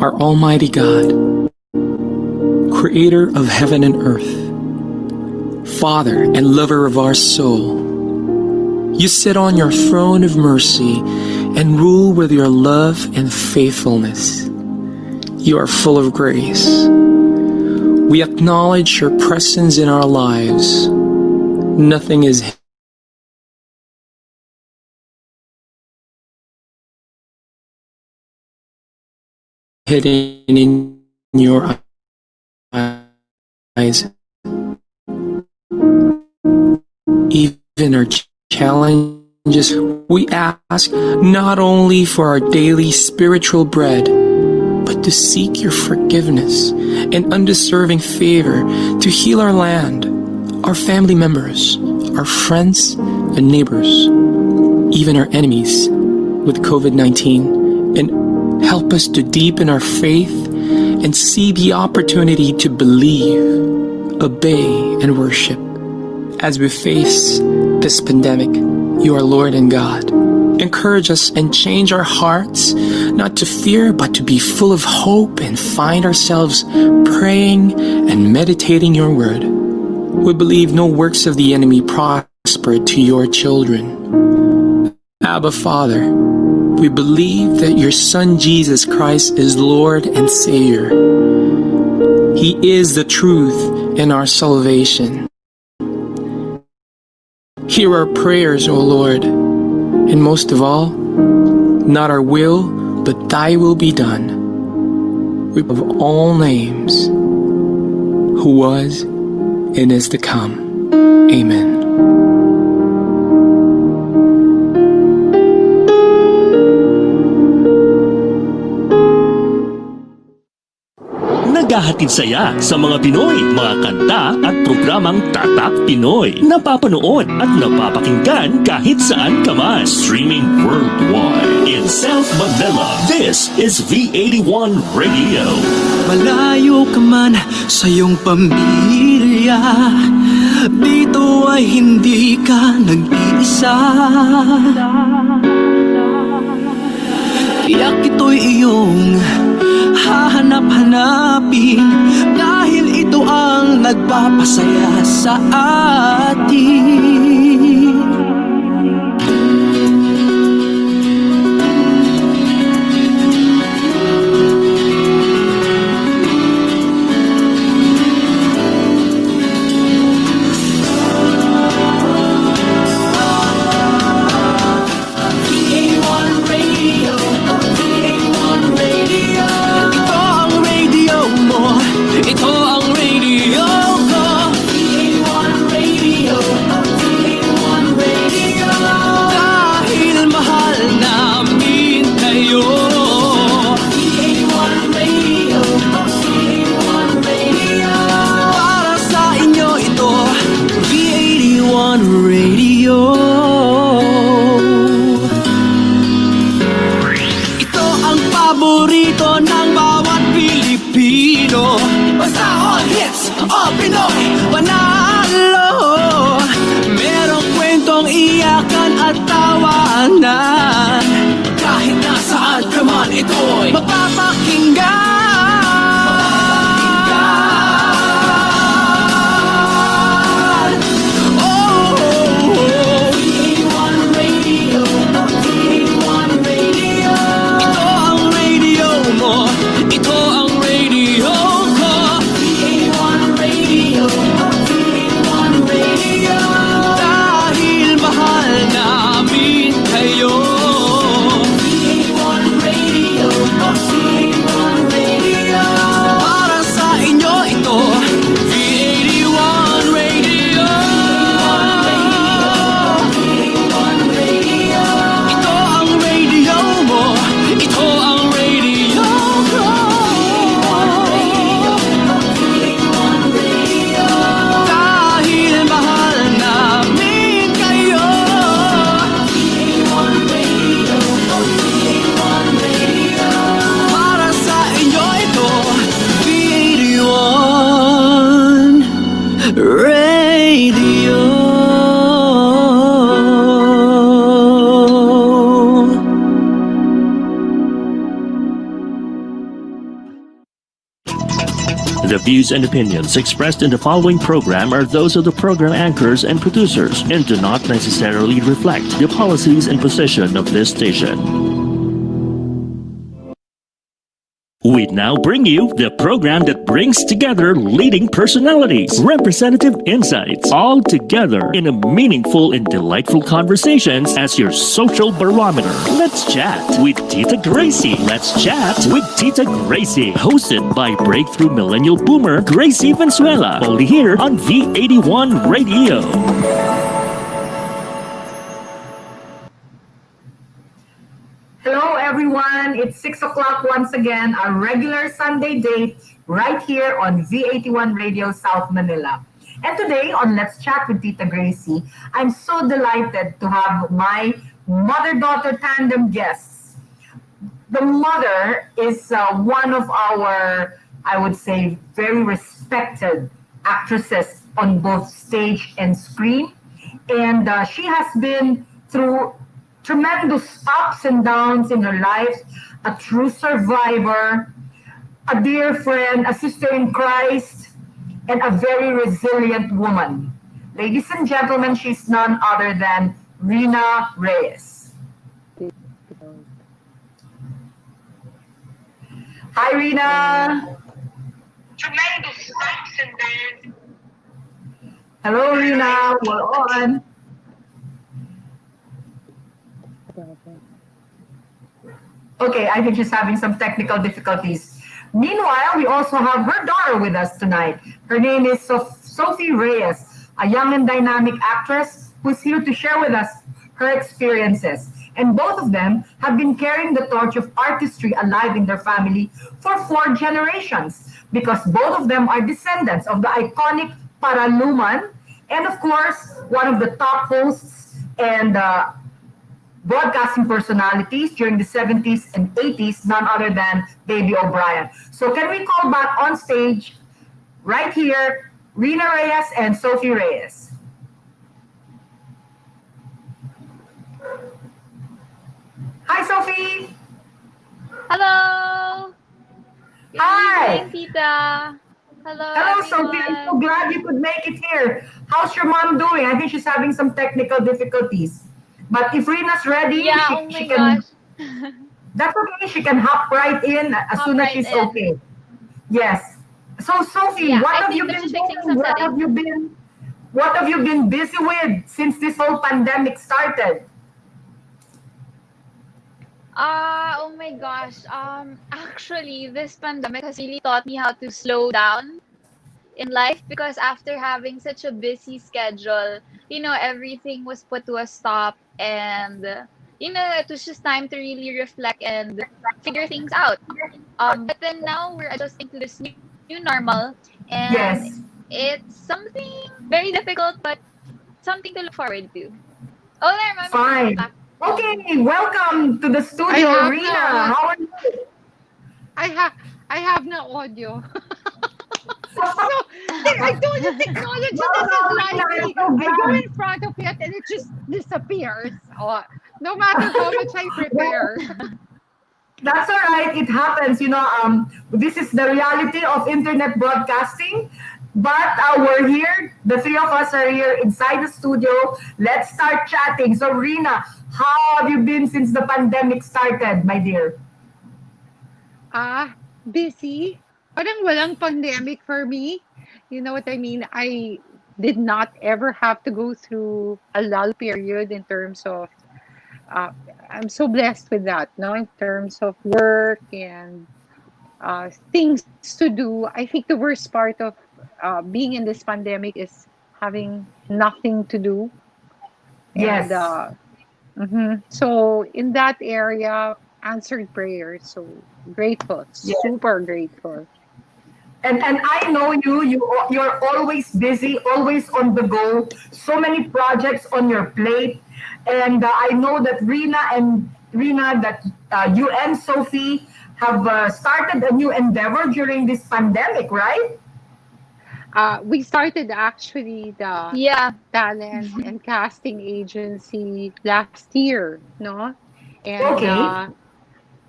our Almighty God, Creator of heaven and earth, Father and lover of our soul, you sit on your throne of mercy and rule with your love and faithfulness. You are full of grace. We acknowledge your presence in our lives. Nothing is hidden in your eyes. Even our challenges, we ask not only for our daily spiritual bread, but to seek your forgiveness and undeserving favor to heal our land, our family members, our friends and neighbors, even our enemies with COVID-19, and help us to deepen our faith and see the opportunity to believe, obey, and worship. As we face this pandemic, you are Lord and God. Encourage us and change our hearts, not to fear, but to be full of hope and find ourselves praying and meditating your word. We believe no works of the enemy prosper to your children. Abba, Father, we believe that your Son Jesus Christ is Lord and Savior. He is the truth and our salvation. Hear our prayers, O Lord, and most of all, not our will, but thy will be done. We of all names, who was and is to come. Amen. Naghahatid saya sa mga Pinoy, mga kanta at programang Tatak Pinoy. Napapanood at napapakinggan kahit saan ka man. Streaming worldwide. In South Manila, this is V81 Radio. Malayo ka man sa iyong pamilya, dito ay hindi ka nag-iisa. Tiyak ito'y iyong hahanap-hanapin, dahil ito ang nagpapasaya sa atin. Radio. The views and opinions expressed in the following program are those of the program anchors and producers and do not necessarily reflect the policies and position of this station. We now bring you the program that brings together leading personalities, representative insights, all together in a meaningful and delightful conversations as your social barometer. Let's chat with Tita Gracie. Let's chat with Tita Gracie. Hosted by breakthrough millennial boomer Gracie Valenzuela. Only here on V81 Radio. Hello everyone, it's 6 o'clock once again, our regular Sunday date right here on V81 Radio South Manila. And today on Let's Chat with Tita Gracie, I'm so delighted to have my mother-daughter tandem guests. The mother is one of our, I would say, very respected actresses on both stage and screen. And she has been through tremendous ups and downs in her life, a true survivor, a dear friend, a sister in Christ, and a very resilient woman. Ladies and gentlemen, she's none other than Rina Reyes. Hi, Rina. Tremendous ups and downs. Hello, Rina. We're on. Okay, I think she's having some technical difficulties. Meanwhile, we also have her daughter with us tonight. Her name is Sophie Reyes, a young and dynamic actress who's here to share with us her experiences. And both of them have been carrying the torch of artistry alive in their family for 4 generations, because both of them are descendants of the iconic Paraluman, and of course, one of the top hosts and broadcasting personalities during the 70s and 80s, none other than Baby O'Brien. So can we call back on stage, right here, Rina Reyes and Sophie Reyes. Hi, Sophie. Hello. Good Hi. evening, Tita. Hello, Hello, everyone. Sophie. I'm so glad you could make it here. How's your mom doing? I think she's having some technical difficulties. But if Rina's ready, Yeah, oh she my can. gosh. That's okay. She can hop right in as Hop soon as right she's in. okay. Yes. So Sophie, Yeah, what I have think you that been she's fixing doing? some What settings. have you been busy with since this whole pandemic started? Oh my gosh. Actually, this pandemic has really taught me how to slow down in life, because after having such a busy schedule, everything was put to a stop, and it was just time to really reflect and figure things out. But then now we're adjusting to this new normal, and Yes. it's something very difficult, but something to look forward to. Oh, there, I'm Fine. back. Okay, welcome to the I studio, have Rina. no How are you? I have I have no audio. So I told you technology doesn't Rina, like I'm me. so I go glad. in front of it and it just disappears. Oh, no matter how much I Well, prepare. that's all right. It happens. This is the reality of internet broadcasting. But we're here. The 3 of us are here inside the studio. Let's start chatting. So, Rina, how have you been since the pandemic started, my dear? Busy. Parang walang pandemic for me. You know what I mean? I did not ever have to go through a lull period in terms of uh, I'm so blessed with that, no, in terms of work and things to do. I think the worst part of being in this pandemic is having nothing to do. And Yes. so, in that area, answered prayers. So grateful, Yes. super grateful. And I know you're always busy, always on the go. So many projects on your plate, and I know that Rina, that you and Sophie have started a new endeavor during this pandemic, right? We started actually the Yeah. talent and casting agency last year, no? And Okay.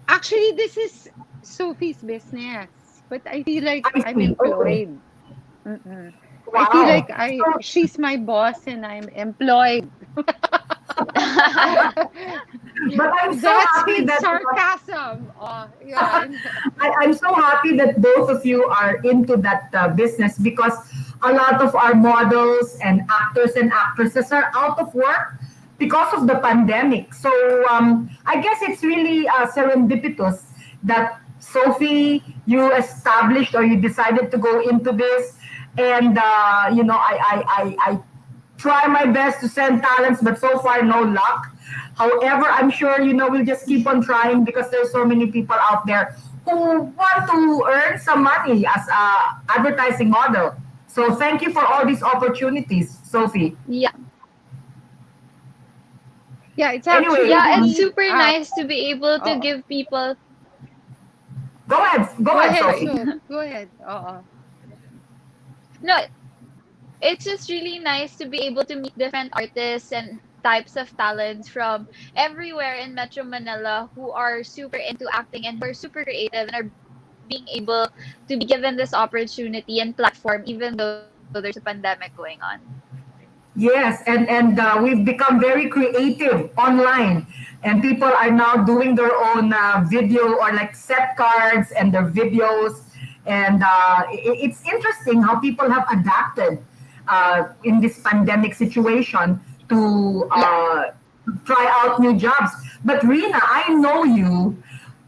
actually, this is Sophie's business. but I feel like I I'm see. Okay. employed. Mm-mm. I feel Wow. like she's my boss and I'm employed. But I'm so That's happy with that sarcasm. Oh, yeah. I'm so happy that both of you are into that business because a lot of our models and actors and actresses are out of work because of the pandemic. So I guess it's really serendipitous that Sophie, you established or you decided to go into this, and I try my best to send talents, but so far no luck. However, I'm sure we'll just keep on trying because there's so many people out there who want to earn some money as a advertising model. So thank you for all these opportunities, Sophie. Yeah. Yeah, it's Anyway, actually Yeah, it's me. super nice to be able to Oh, give people. go go ahead, ahead, Sophie. so go ahead. No, it's just really nice to be able to meet different artists and types of talents from everywhere in Metro Manila who are super into acting and who are super creative and are being able to be given this opportunity and platform even though there's a pandemic going on. Yes, and we've become very creative online, and people are now doing their own video or like set cards and their videos, and it's interesting how people have adapted in this pandemic situation to Yeah. try out new jobs. But Rina, I know you.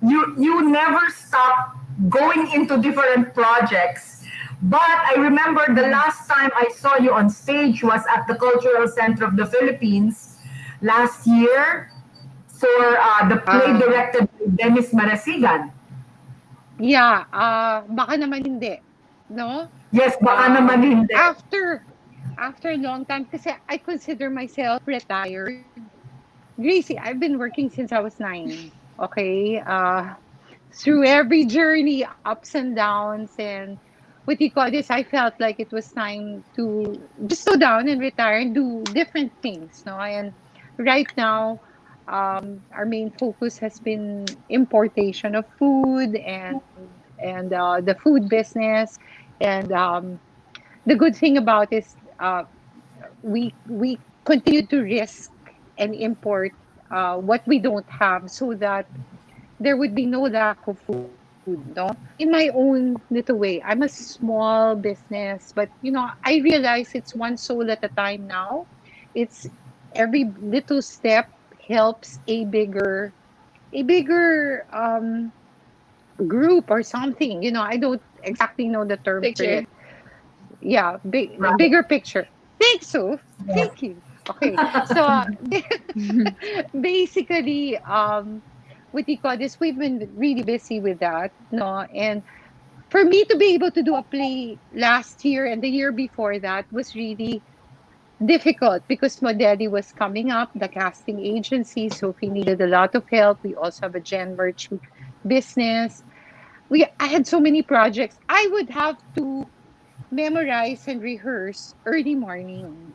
You never stop going into different projects. But I remember the last time I saw you on stage was at the Cultural Center of the Philippines last year for the play Uh, directed by Dennis Marasigan. yeah, baka naman hindi, no? Yes, baka naman hindi. After a long time, kasi I consider myself retired. Gracie, I've been working since I was 9. Okay, through every journey, ups and downs, and what you call this, I felt like it was time to just slow down and retire and do different things. No, and right now, our main focus has been importation of food and the food business. And the good thing about is we continue to risk and import what we don't have so that there would be no lack of food, no? In my own little way, I'm a small business, but I realize it's one soul at a time now. It's every little step helps a bigger group or something. I don't exactly know the term for Picture. it. Yeah, Right. bigger picture. Thanks, Soph. Yes. Thank you. Okay, so basically, what do you call this? We've been really busy with that, no? And for me to be able to do a play last year and the year before that was really difficult because Modeli was coming up, the casting agency, so we needed a lot of help. We also have a Gen merch business. I had so many projects. I would have to memorize and rehearse early morning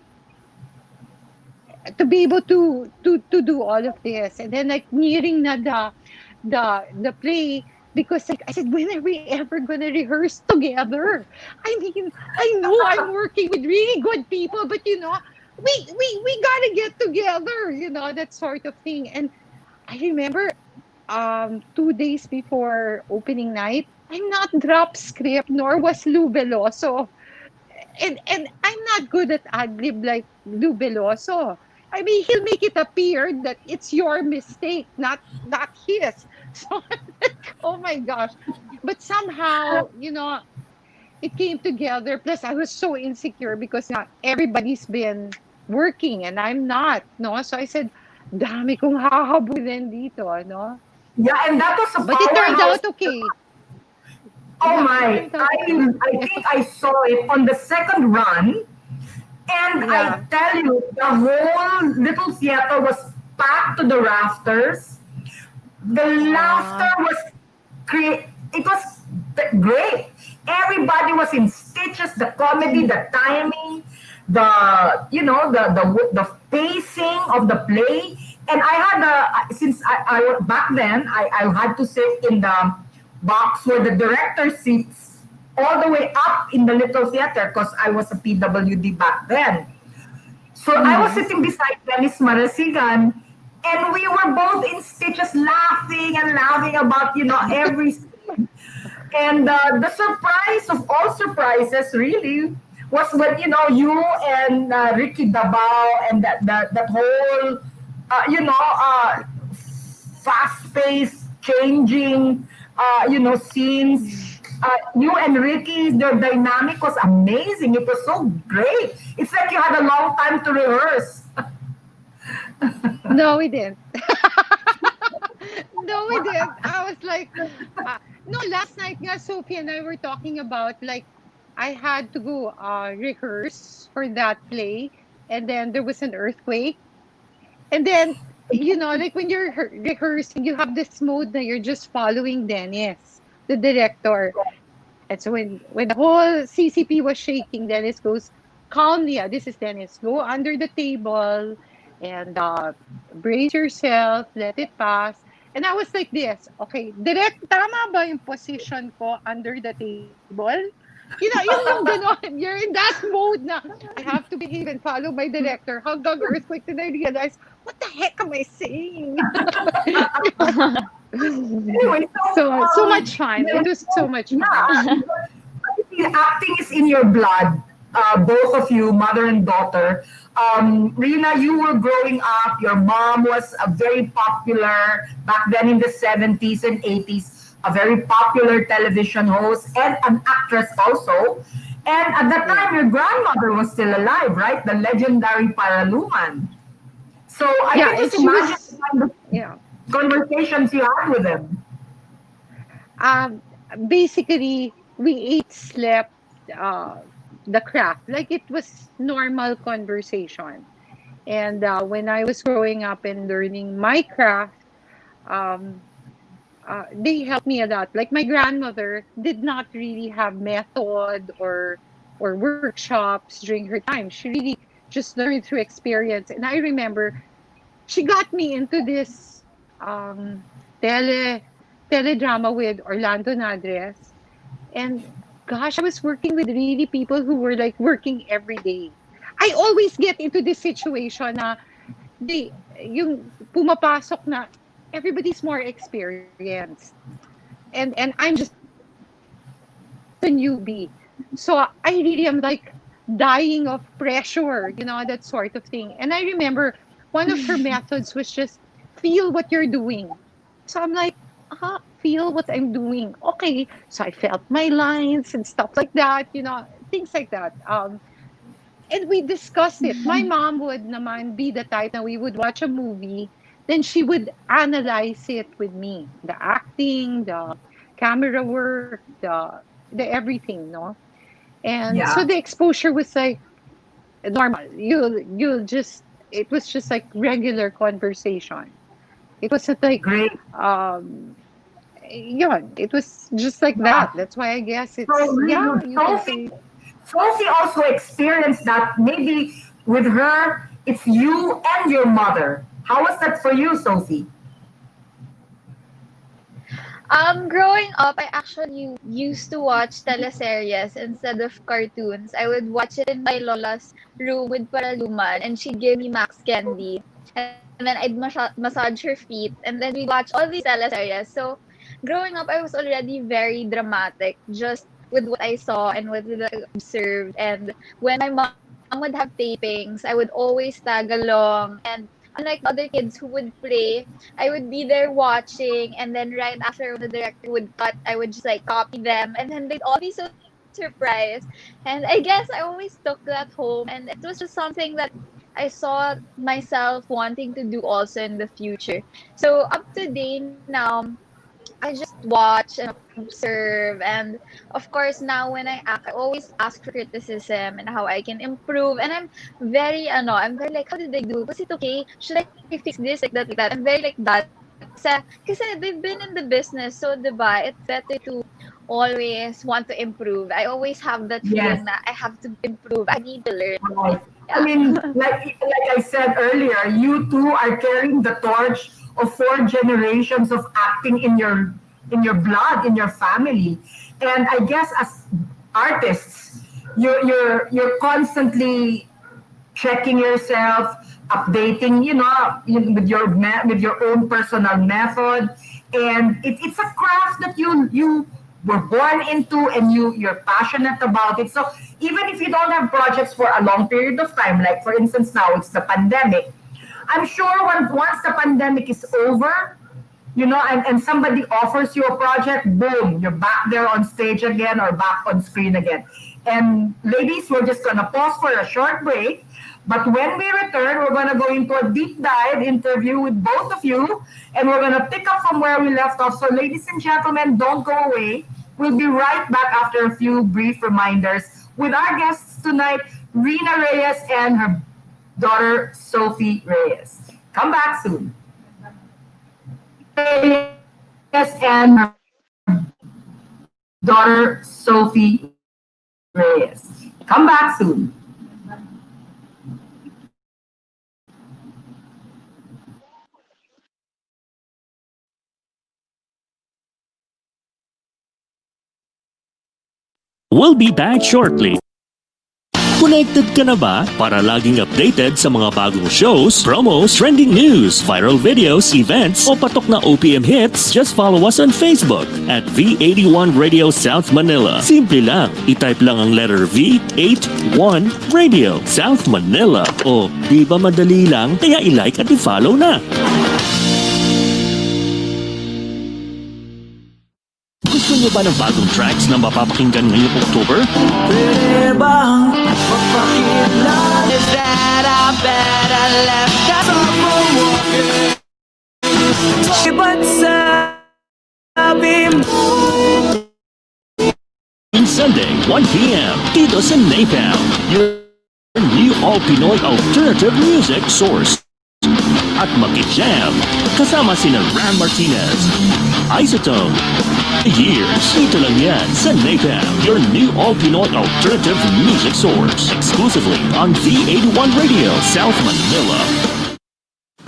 to be able to do all of this, and then like nearing na the play, because like I said, when are we ever gonna rehearse together? I mean, I know I'm working with really good people, but we gotta get together, that sort of thing. And I remember 2 days before opening night, I'm not drop script, nor was Lou Veloso. And I'm not good at ad lib like Lou Veloso. I mean, he'll make it appear that it's your mistake, not his. So I'm like, oh my gosh. But somehow, it came together. Plus, I was so insecure because not everybody's been working and I'm not, no? So I said, dami kong hahabulin dito, no? Yeah, and that was a But it turned powerhouse. out okay. Oh Yeah, it my! turned out okay. I think I saw it on the second run, and I Yeah. tell you, the whole little theater was packed to the rafters. The laughter Uh, was great. It was great. Everybody was in stitches. The comedy, the timing, the pacing of the play. And I had since I back then I had to sit in the box where the director sits all the way up in the little theater because I was a PWD back then. So I was sitting beside Dennis Marasigan, and we were both in stitches laughing and laughing about, every scene. And the surprise of all surprises really was when, you and Ricky Dabao and that whole, fast-paced, changing, scenes. You and Ricky, their dynamic was amazing. It was so great. It's like you had a long time to rehearse. No, we didn't. No, we didn't. I was like, no, last night, nga, Sophie and I were talking about, like, I had to go rehearse for that play, and then there was an earthquake. And then, like when you're rehearsing, you have this mode that you're just following Dennis, the director. And so when the whole CCP was shaking, Dennis goes, calmly, this is Dennis, go under the table and brace yourself, let it pass. And I was like this, okay, direct, tama ba yung position ko under the table? Yung ganon, you're in that mode na I have to behave and follow my director. Hanggang earthquake, then I realized, what the heck am I saying? Anyway, So much fun. It was so much fun. Acting is in your blood, both of you, mother and daughter. Rina, you were growing up. Your mom was a very popular back then in the 70s and 80s, a very popular television host and an actress also. And at that time, your grandmother was still alive, right? The legendary Paraluman. So I can just imagine the conversations you had with them. Basically, we ate, slept, the craft. Like it was normal conversation. And when I was growing up and learning my craft, they helped me a lot. Like my grandmother did not really have method or workshops during her time. She really just learned through experience. And I remember she got me into this teledrama with Orlando Nadres. And gosh, I was working with really people who were like working every day. I always get into this situation na yung pumapasok na everybody's more experienced. And I'm just a newbie. So I really am like dying of pressure, that sort of thing. And I remember one of her methods was just feel what you're doing. So I'm like, feel what I'm doing. Okay. So I felt my lines and stuff like that, things like that. And we discussed it. My mom would naman be the type that we would watch a movie, then she would analyze it with me. The acting, the camera work, the everything, no? And so the exposure was like normal. It was just like regular conversation. It wasn't like Great. it was just like that. That's why I guess it's you can say. Sophie also experienced that maybe with her, it's you and your mother. How was that for you, Sophie? Growing up, I actually used to watch teleseries instead of cartoons. I would watch it in my lola's room with Paraluman, and she'd give me Max Candy. And then I'd massage her feet, and then we'd watch all these teleseries. So, growing up, I was already very dramatic, just with what I saw and what I observed. And when my mom would have tapings, I would always tag along. And unlike other kids who would play, I would be there watching, and then right after the director would cut, I would just like copy them, and then they'd all be so surprised. And I guess I always took that home, and it was just something that I saw myself wanting to do also in the future. So up to date now, I just watch and observe, and of course now when I act, I always ask for criticism and how I can improve. And I'm very like, how did they do? Was it okay? Should I fix this, like that, like that? I'm very like that. Kasi they've been in the business, so diba, it's better to always want to improve. I always have that feeling that I have to improve. I need to learn. Right. I mean, like I said earlier, you two are carrying the torch of 4 generations of acting in your in your blood, in your family. And I guess as artists, you're constantly checking yourself, updating, with your own personal method, and it's a craft that you were born into, and you're passionate about it. So even if you don't have projects for a long period of time, like for instance now it's the pandemic, I'm sure once the pandemic is over, and somebody offers you a project, boom, you're back there on stage again or back on screen again. And ladies, we're just gonna pause for a short break. But when we return, we're gonna go into a deep dive interview with both of you, and we're gonna pick up from where we left off. So ladies and gentlemen, don't go away. We'll be right back after a few brief reminders with our guests tonight, Rina Reyes and her daughter, Sophie Reyes. Come back soon. Reyes and her daughter, Sophie Reyes. Come back soon. We'll be back shortly. Connected ka na ba para laging updated sa mga bagong shows, promos, trending news, viral videos, events, o patok na OPM hits? Just follow us on Facebook at V81 Radio South Manila. Simple lang, itype lang ang letter V81 Radio South Manila. O, di ba madali lang? Kaya i-like at i-follow na. Gusto nyo ba ng bagong tracks na mapapakinggan ngayong October? Pwede bang magpakilala? Is that I better left us from walking? Ba't sabi mo? Sunday, 1 p.m. dito sa Napalm, your new all-Pinoy alternative music source. At Makijam, kasama sina Ram Martinez, Isotone, Years. Dito lang yan sa Napalm, your new all-Pinoy alternative music source. Exclusively on V81 Radio South Manila.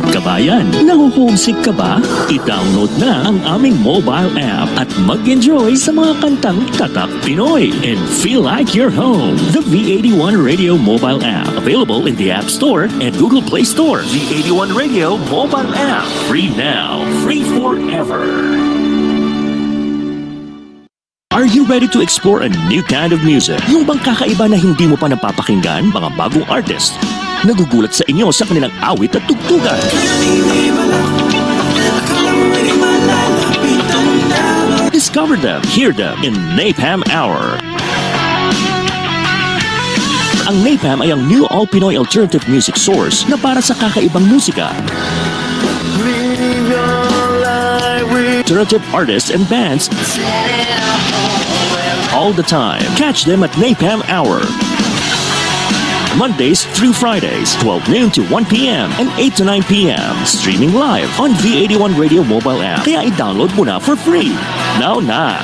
Kabayan, nahuhomesick ka ba? I-download na ang aming mobile app at mag-enjoy sa mga kantang Tatak Pinoy and feel like you're home. The V81 Radio mobile app, available in the App Store and Google Play Store. V81 Radio mobile app, free now, free forever. Are you ready to explore a new kind of music? Yung bang kakaiba na hindi mo pa napapakinggan, mga bagong artist? Nagugulat sa inyo sa kanilang awit at tugtugan. Discover them, hear them in Napalm Hour. Ang Napalm ay ang new all-Pinoy alternative music source na para sa kakaibang musika. Alternative artists and bands all the time. Catch them at Napalm Hour. Mondays through Fridays, 12 noon to 1 p.m. and 8 to 9 p.m. Streaming live on V81 Radio mobile app. Kaya i-download mo na for free. Now na!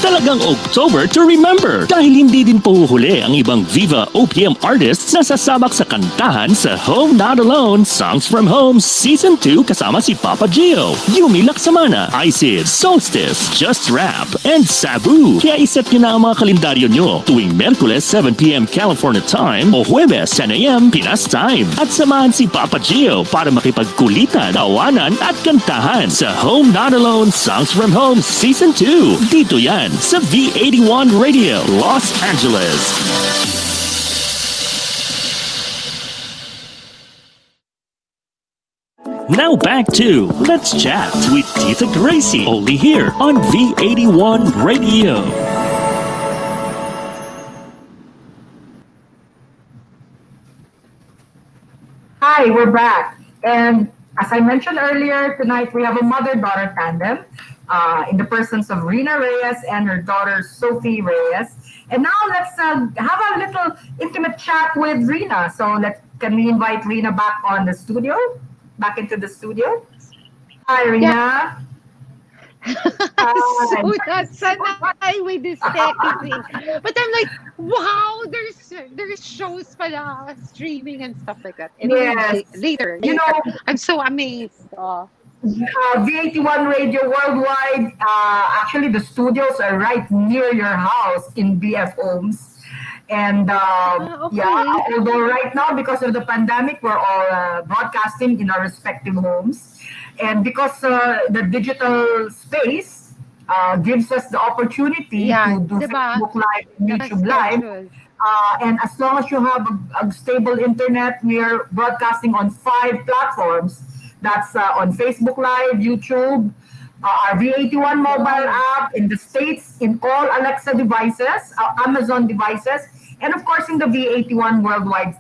Talagang October to remember dahil hindi din puhuhuli ang ibang Viva OPM artists na sasabak sa kantahan sa Home Not Alone Songs from Home Season 2 kasama si Papa Gio, Yumi Laksamana, Isid, Solstice, Just Rap, and Sabu. Kaya iset nyo na ang mga kalendaryo nyo tuwing Merkules 7pm California time o Huwebes 10am Pinas time at samahan si Papa Gio para makipagkulitan, tawanan at kantahan sa Home Not Alone Songs from Home Season 2. Dito yan sa V81 Radio, Los Angeles. Now back to Let's Chat with Tita Gracie, only here on V81 Radio. Hi, we're back. And as I mentioned earlier, tonight we have a mother-daughter tandem in the persons of Rina Reyes and her daughter Sophie Reyes. And now let's have a little intimate chat with Rina. So can we invite Rina back into the studio? Hi, Rina. Yeah. So that's sanay with this techie thing. But I'm like, wow, there's shows pala streaming and stuff like that. Anyway, Yes. You later. know, I'm so amazed. V81 Radio Worldwide, actually, the studios are right near your house in BF Homes. And yeah, Okay. although right now, because of the pandemic, we're all broadcasting in our respective homes. And because the digital space gives us the opportunity Yeah, to do 'di ba? Facebook Live and YouTube Live, Naka-schedule. and as long as you have a stable internet, we are broadcasting on 5 platforms. That's on Facebook Live, YouTube, our V81 mobile Wow. app in the States, in all Alexa devices, Amazon devices, and of course in the V81 worldwide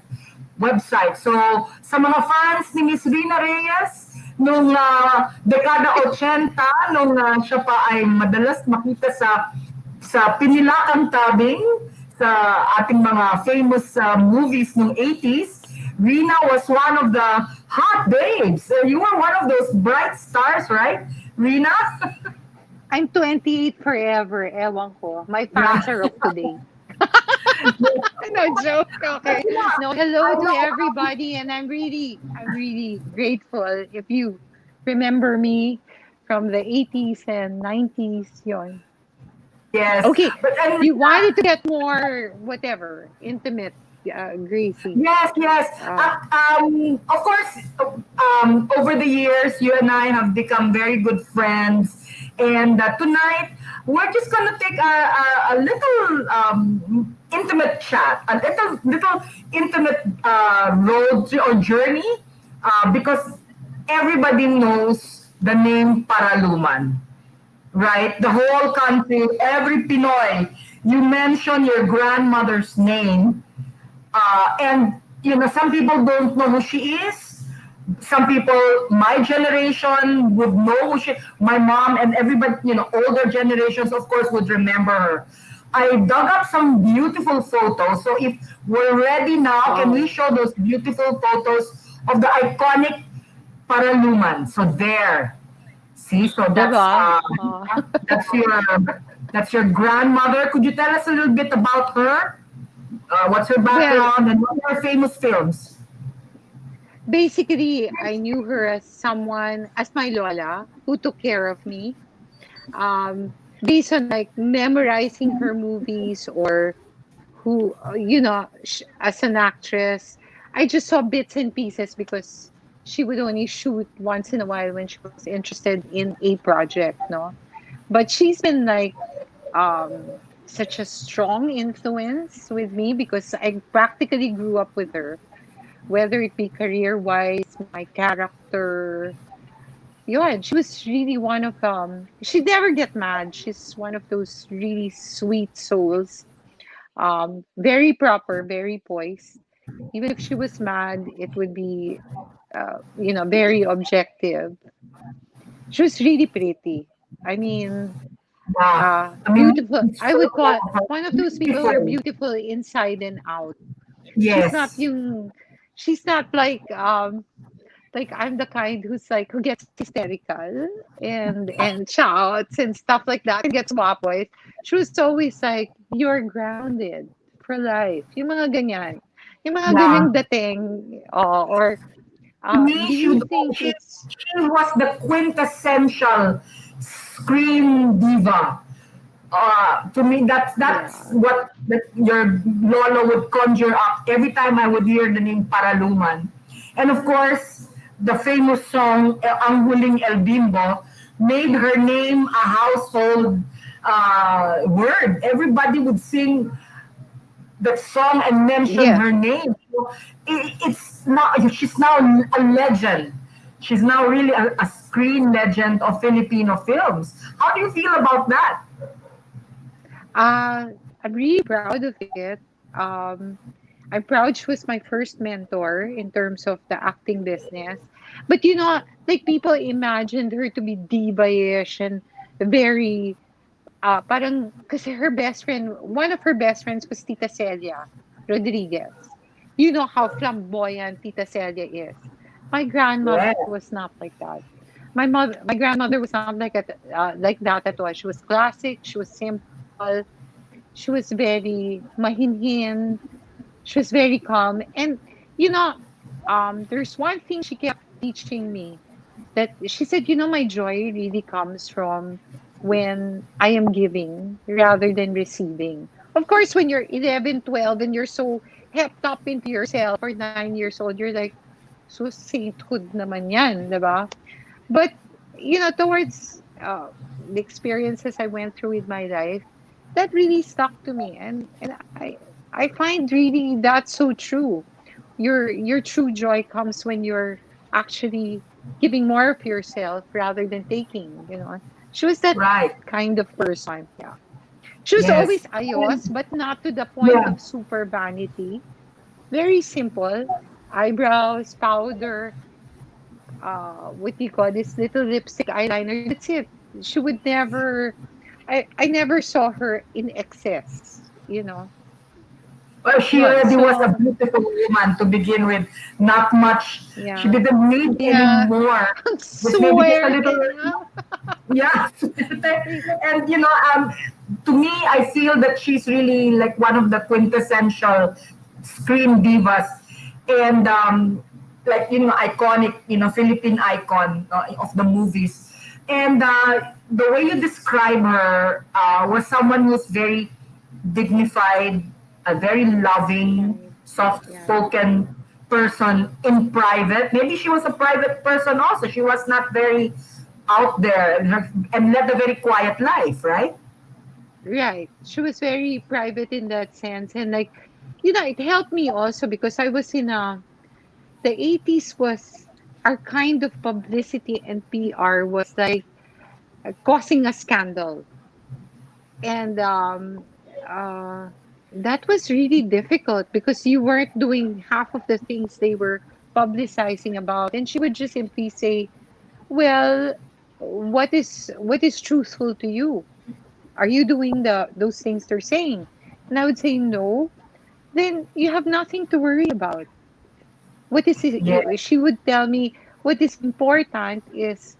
website. So sa mga fans ni Miss Rina Reyes, nung dekada 80, nung siya pa ay madalas makita sa pinilakang tabing sa ating mga famous movies nung 80s, Rina was one of the hot babes. You were one of those bright stars, right, Rina? I'm 28 forever. Ewan ko. My Yeah. fans are up to date. No joke. Okay. No, hello to everybody, and I'm really grateful if you remember me from the 80s and 90s. Yon. Yes. Okay, But you wanted to get more whatever intimate, Gracie. yes, yes. Uh, Of course, over the years, you and I have become very good friends. And tonight, we're just going to take a little intimate chat, a little intimate or journey, because everybody knows the name Paraluman, right? The whole country, every Pinoy, you mention your grandmother's name, and some people don't know who she is. Some people, my generation, would know who she. My mom and everybody, older generations, of course, would remember her. I dug up some beautiful photos. So if we're ready now, can we show those beautiful photos of the iconic Paraluman? So there. See, so diba? that's your that's your grandmother. Could you tell us a little bit about her? What's her Well, background and what are her famous films? basically, I knew her as someone, as my Lola, who took care of me. Based on like memorizing her movies or who, as an actress, I just saw bits and pieces because she would only shoot once in a while when she was interested in a project, no? But she's been like such a strong influence with me because I practically grew up with her, whether it be career wise, my character. Yeah, she was really one of she never get mad. She's one of those really sweet souls. Very proper, very poised. Even if she was mad, it would be very objective. She was really pretty. I mean, Yeah, I mean, beautiful. it's I so would call one of those people who are beautiful. beautiful inside and out. She's not Yes. yung she's not like I'm the kind who gets hysterical and shouts and stuff like that and gets wapoy. She was always like, you're grounded for life. Yung mga ganyan. Yung mga Yeah. ganyang dating. Or To me, do you think it's she was the quintessential screen diva. To me, that's yeah. what your Lolo would conjure up every time I would hear the name Paraluman. And of course, the famous song Ang Huling El Bimbo made her name a household word. Everybody would sing that song and mention Yeah. her name. So it's now she's now a legend. She's now really a screen legend of Filipino films. How do you feel about that? I'm really proud of it. Um, I'm proud she was my first mentor in terms of the acting business. But like people imagined her to be diva-ish and very parang kasi one of her best friends was Tita Celia Rodriguez. You know how flamboyant Tita Celia is. My grandmother Yes. was not like that. my grandmother was not like that at all. She was classic. She was simple. She was very mahinhin. She was very calm. And you know, there's one thing she kept teaching me, that she said, my joy really comes from when I am giving rather than receiving. Of course, when you're 11, 12, and you're so hepped up into yourself, or 9 years old, you're like, so sainthood naman yan, diba? But, towards the experiences I went through with my life, that really stuck to me. And I find really that's so true. Your true joy comes when you're actually giving more of yourself rather than taking. She was that Right. kind of person. Yeah. She was Yes. always ayos, but not to the point Yeah. of super vanity. Very simple. Eyebrows, powder, what do you call this, little lipstick, eyeliner. That's it. She would never, I never saw her in excess. Well, she Yun. already was a So, beautiful woman to begin with. Not much. She yeah. didn't need any Yeah. more. Just maybe just a Swerte little. na. Yeah. And to me, I feel that she's really like one of the quintessential screen divas, and like iconic, Philippine icon of the movies. And the way you describe her was someone who's very dignified, a very loving, Right. Yeah. soft-spoken person in private. Maybe she was a private person also. She was not very out there, and led a very quiet life, right? Right. She was very private in that sense. And like, it helped me also because I was the 80s was our kind of publicity and PR was like causing a scandal. And uh, that was really difficult because you weren't doing half of the things they were publicizing about. And she would just simply say, well, what is truthful to you? Are you doing those things they're saying? And I would say no. Then you have nothing to worry about. What is Yes. it? She would tell me what is important is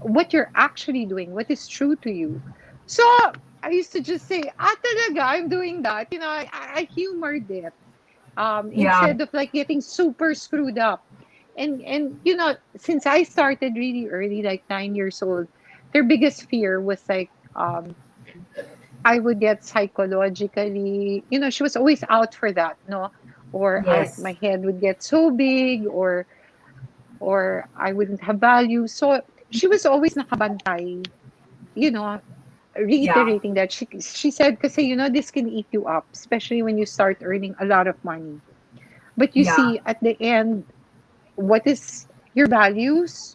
what you're actually doing, what is true to you. So I used to just say, talaga, I'm doing that. I humored it. Yeah. Instead of like getting super screwed up. And since I started really early, like 9 years old, their biggest fear was like I would get psychologically, she was always out for that, no? Or Yes. my head would get so big, or I wouldn't have value. So she was always nakabantay, you know, Yeah. reiterating that. She said, kasi, this can eat you up, especially when you start earning a lot of money. But you Yeah. see, at the end, what is your values?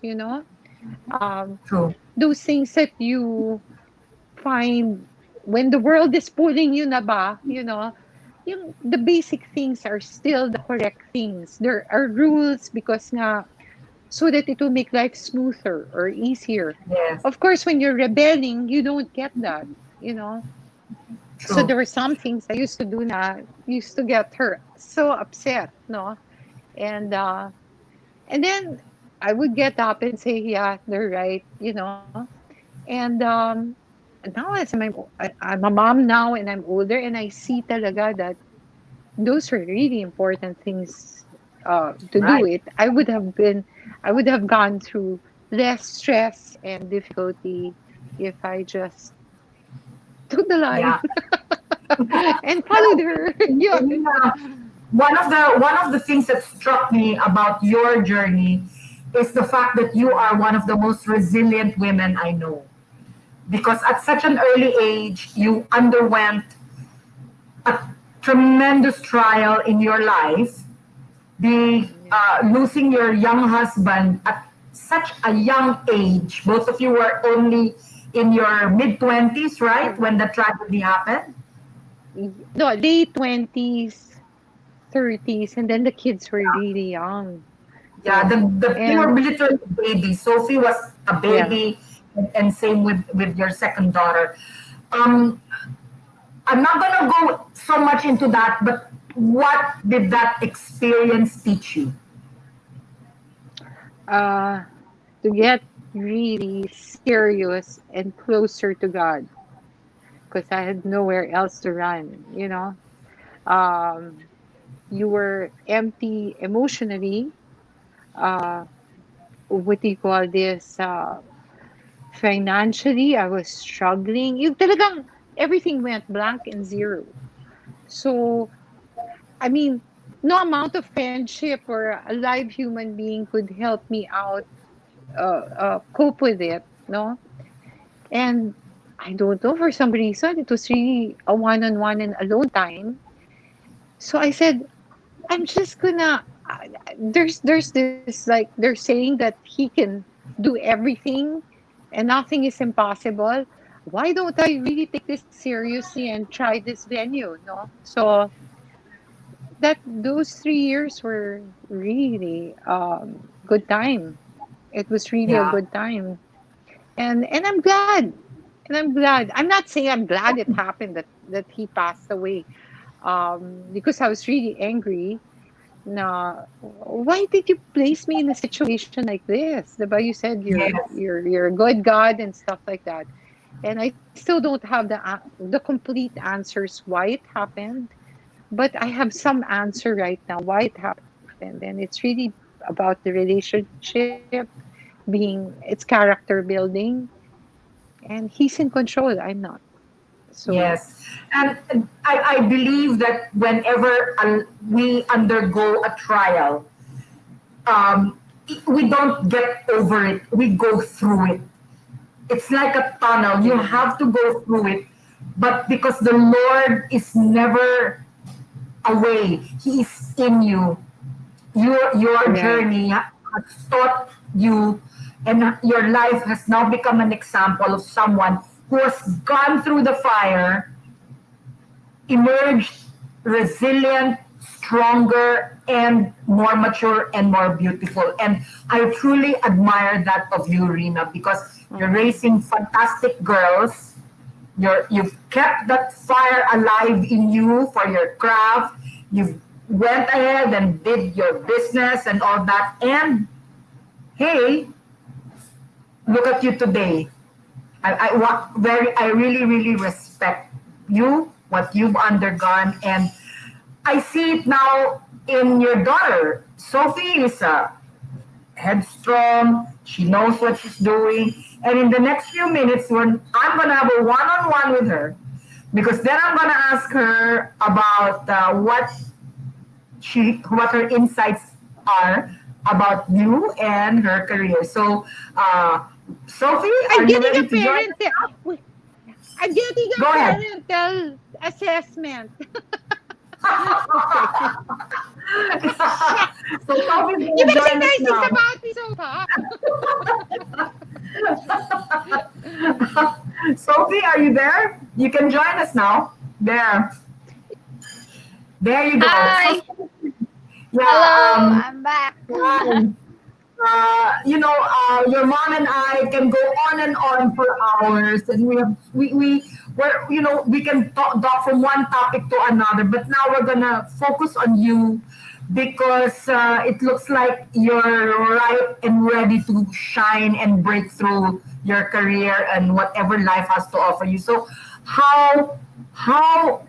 Um, True. those things that you find when the world is pulling you na ba, the basic things are still the correct things. There are rules because nga, so that it will make life smoother or easier. Yes. Of course, when you're rebelling, you don't get that. So True. there were some things I used to do na used to get her so upset, no? And then I would get up and say, yeah, they're right. And now I'm a mom now and I'm older and I see talaga that those are really important things to do Right. it. I would have gone through less stress and difficulty if I just took the line Yeah. and followed her. Yeah. And, one of the things that struck me about your journey is the fact that you are one of the most resilient women I know. Because at such an early age, you underwent a tremendous trial in your life, the losing your young husband at such a young age. Both of you were only in your mid 20s, right, when the tragedy happened. No, late 20s, 30s, and then the kids were really young. Yeah, Yeah. they were And literally babies. Sophie was a yeah. baby, and same with your second daughter. Um, I'm not gonna go so much into that, but what did that experience teach you? uh to get really serious and closer to God because I had nowhere else to run, you know. Um, you were empty emotionally. Uh, what do you call this? Financially, I was struggling. Yung talagang everything went blank and zero. So, I mean, no amount of friendship or a live human being could help me out, cope with it, no? And I don't know, for some reason, it was really a one-on-one and alone time. So I said, I'm just gonna. There's this, like, they're saying that he can do everything and nothing is impossible. Why don't I really take this seriously and try this venue? No, so that those 3 years were really good time. It was really a Yeah. good time, and I'm glad, and I'm glad. I'm not saying I'm glad it happened that he passed away, because I was really angry. No, why did you place me in a situation like this? Diba? You said Yes. you're a good God and stuff like that, and I still don't have the complete answers why it happened, but I have some answer right now why it happened, and it's really about the relationship being it's character building, and he's in control. I'm not. So Yes. And I believe that whenever we undergo a trial, we don't get over it. We go through it. It's like a tunnel. You yeah, have to go through it. But because the Lord is never away, He is in you. Your right, journey has taught you, and your life has now become an example of someone who has gone through the fire, emerged resilient, stronger, and more mature and more beautiful. And I truly admire that of you, Rina, because you're oh, raising fantastic girls. You've kept that fire alive in you for your craft. You've went ahead and did your business and all that. And hey, look at you today. I really, really respect you, what you've undergone, and I see it now in your daughter. Sophie is headstrong. She knows what she's doing, and in the next few minutes, when I'm gonna have a one-on-one with her, because then I'm gonna ask her about what her insights are about you and her career. So, Sophie, I'm are you getting ready a to join parent. us? I'm getting Go a ahead. parental assessment. Okay. So Sophie's You gonna may say join us nice things now. about me so far. Sophie, are you there? You can join us now. There. There you go. Hi. So yeah, Hello. I'm back. fine. Your mom and I can go on and on for hours, and we can talk from one topic to another. But now we're gonna focus on you because it looks like you're right and ready to shine and break through your career and whatever life has to offer you. So, how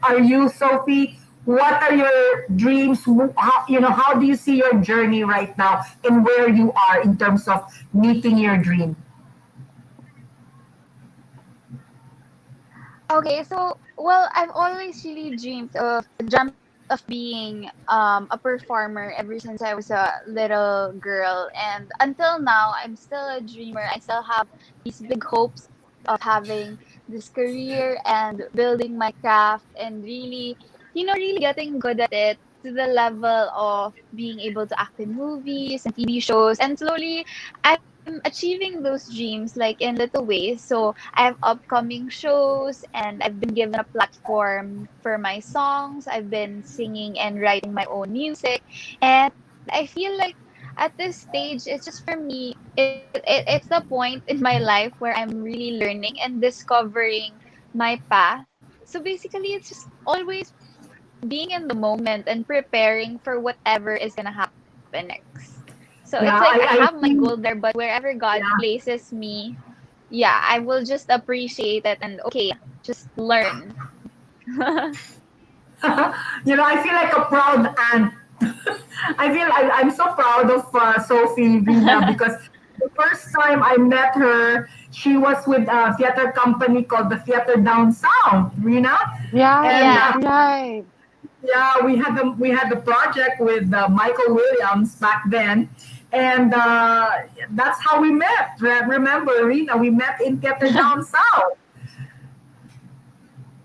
are you, Sophie? What are your dreams? How do you see your journey right now and where you are in terms of meeting your dream? Okay, so well, I've always really dreamt of being a performer ever since I was a little girl, and until now, I'm still a dreamer. I still have these big hopes of having this career and building my craft and really, really getting good at it to the level of being able to act in movies and TV shows, and slowly I'm achieving those dreams like in little ways. So I have upcoming shows and I've been given a platform for my songs. I've been singing and writing my own music. And I feel like at this stage, it's just for me, it's the point in my life where I'm really learning and discovering my path. So basically, it's just always being in the moment and preparing for whatever is going to happen next. So Yeah, it's like I I have my think, goal there, but wherever God yeah. places me, yeah, I will just appreciate it and okay, just learn. I feel like a proud aunt. I'm so proud of Sophie Rina because the first time I met her, she was with a theater company called the Theater Down South, Rina, and Right, Yeah. right. yeah, we had the project with Michael Williams back then, and that's how we met. Remember, Rina? We met in Theater Down South.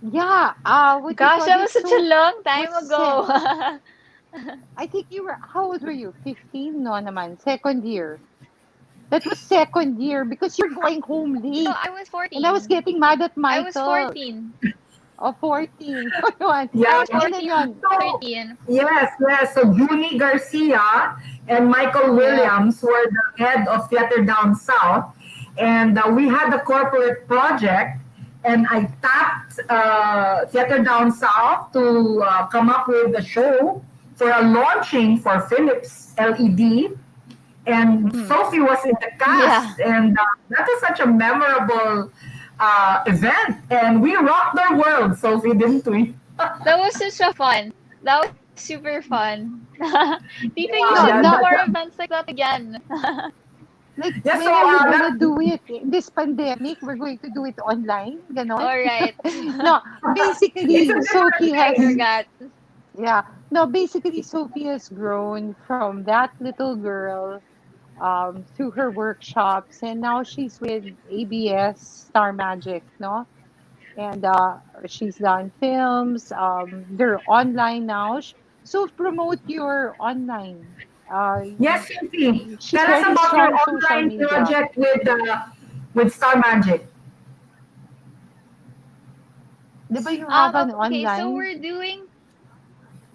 Yeah, what you Gosh, call that this? was such a So long time what's ago. I think you were, how old were you? 15? No naman, second year. That was second year because you're going home No, late. I was And I was 14. getting mad at I was Michael. 14. Oh, 14. Yun. I Yeah. was And then 14, yun. 13. Yes, yes. So Junie Garcia and Michael Yes. Williams were the head of Theater Down South, and we had a corporate project, and I tapped Theater Down South to come up with a show for a launching for Philips LED, and Mm. Sophie was in the Yeah. cast, and that was such a memorable event, and we rocked their world, Sophie, didn't we? That was such a fun. That was super fun. Tita, you Yeah, No, should yeah, do no. more events like that again. Like, yeah. So when are you gonna that do it? This pandemic, we're going to do it online? Ganon? All right. No, it's basically, a Sophie different I has, thing. forgot. yeah. No, basically, Sophie has grown from that little girl through her workshops, and now she's with ABS Star Magic, no? And she's done films. They're online now. So promote your online. Yes, Sophie. She's Tell us very about your strong social online media. project with Star Magic. Di ba you have an Okay, so online? we're doing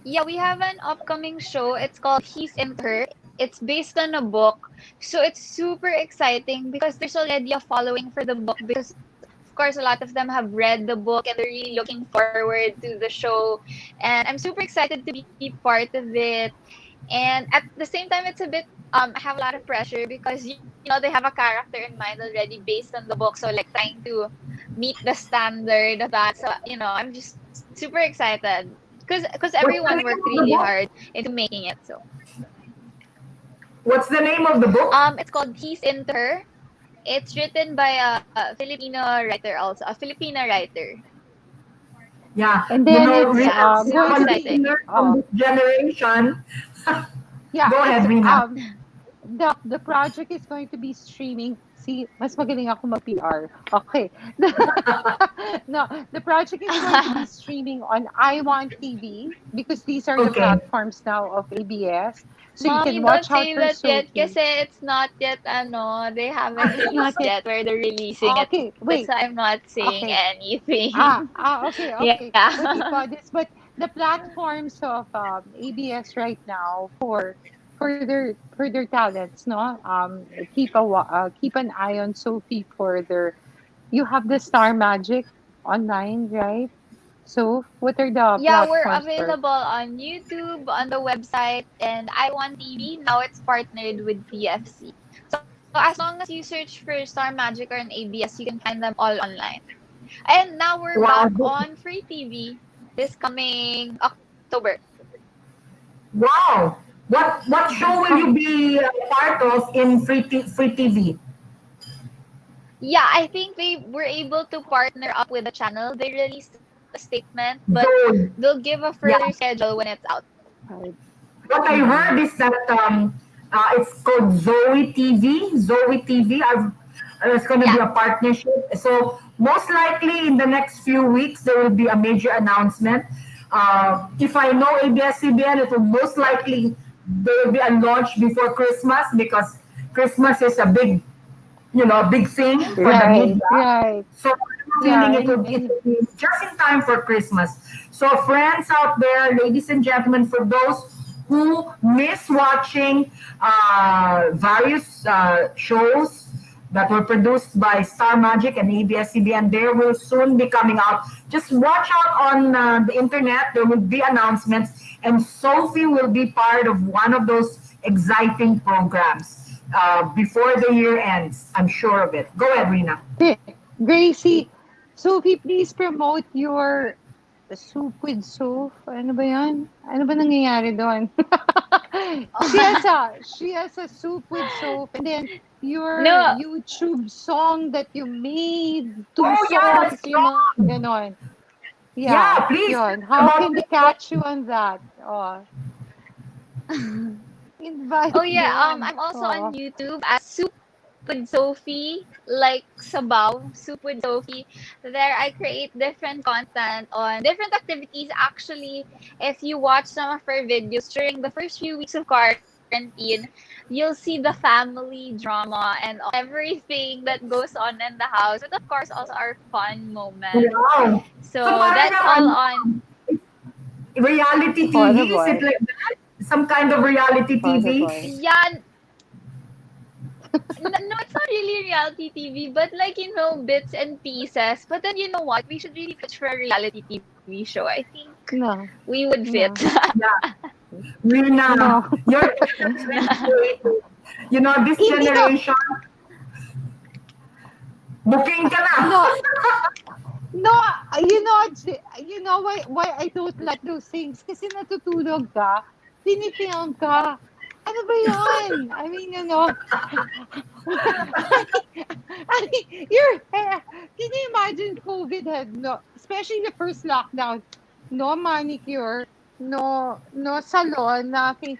yeah, we have an upcoming show. It's called He's Into Her. It's based on a book. So it's super exciting because there's already a following for the book because of course a lot of them have read the book and they're really looking forward to the show. And I'm super excited to be part of it. And at the same time it's a bit I have a lot of pressure because they have a character in mind already based on the book. So like trying to meet the standard of that. So I'm just super excited because What's the everyone name worked of the really book? hard into making it. So What's the name of the book? it's called He's Into Her. It's written by a Filipino writer also, a Filipina writer. Yeah, And then it's Rina, Yeah, we super going have a to be, exciting. listener from this generation. yeah, Go it's ahead, Rina. the project is going to be streaming. See, mas magaling ako mag-PR. Okay. No, the project is going to be streaming on I Want TV because these are the Okay. platforms now of ABS. So you can Mommy, don't watch out say for that yet Sophie. kasi it's not yet they haven't It's not released yet. yet where they're releasing it. Okay, That's wait. why I'm not saying Okay. anything. Okay, okay. What you Yeah. call this? But the platforms of ABS right now for their talents, no. Keep an eye on Sophie for their. You have the Star Magic online, right? So what are the Yeah, we're platforms for? available on YouTube, on the website, and I Want TV. Now it's partnered with PFC. So as long as you search for Star Magic or an ABS, you can find them all online. And now we're Wow. back on free TV this coming October. Wow. What show will you be part of in free TV? Yeah, I think they were able to partner up with the channel. They released a statement, but Zoe. they'll give a Yeah. further schedule when it's out. Right. What I Mm-mm. heard is that it's called Zoe TV. Zoe TV. It's going to be Yeah. a partnership. So most likely in the next few weeks there will be a major announcement. If I know ABS-CBN, it will most likely there will be a launch before Christmas because Christmas is a big thing for the Right, media. right. So I'm Yeah, feeling and it and will be just in time for Christmas. So friends out there, ladies and gentlemen, for those who miss watching various shows that were produced by Star Magic and ABS-CBN, there will soon be coming out. Just watch out on the internet. There will be announcements, and Sophie will be part of one of those exciting programs before the year ends. I'm sure of it. Go ahead, Rina. Gracie, Sophie, please promote your soup with Soph. Ano ba yan? Ano ba nangyayari doon? she has a soup with Soph, and then your No. YouTube song that you made, two Oh yeah, songs, that's strong. ganon. Yeah, Yeah, please. yun. How About can they catch you on that? Oh, invite Oh yeah, them. I'm also Oh, on YouTube as Soup with Sophie, like Sabaw, Soup with Sophie. There I create different content on different activities. Actually, if you watch some of our videos during the first few weeks of quarantine, you'll see the family drama and everything that goes on in the house. But of course, also our fun moments. wow. So So parang that's all ano, on. reality TV, is it horrible. like that? Some kind of reality TV? Horrible. Yeah, no, it's not really reality TV, but like, bits and pieces. But then, you know what? We should really pitch for a reality TV show. I think No, we would fit. no, Yeah. Rina, no. you're a trend creator. You know, this Hindi no, generation, booking ka na. no, no, why I don't like those things? Kasi natutulog ka, pinifilm ka. Ano ba yun? I mean, I mean, can you imagine COVID had no, especially the first lockdown, no manicure, no salon, nothing.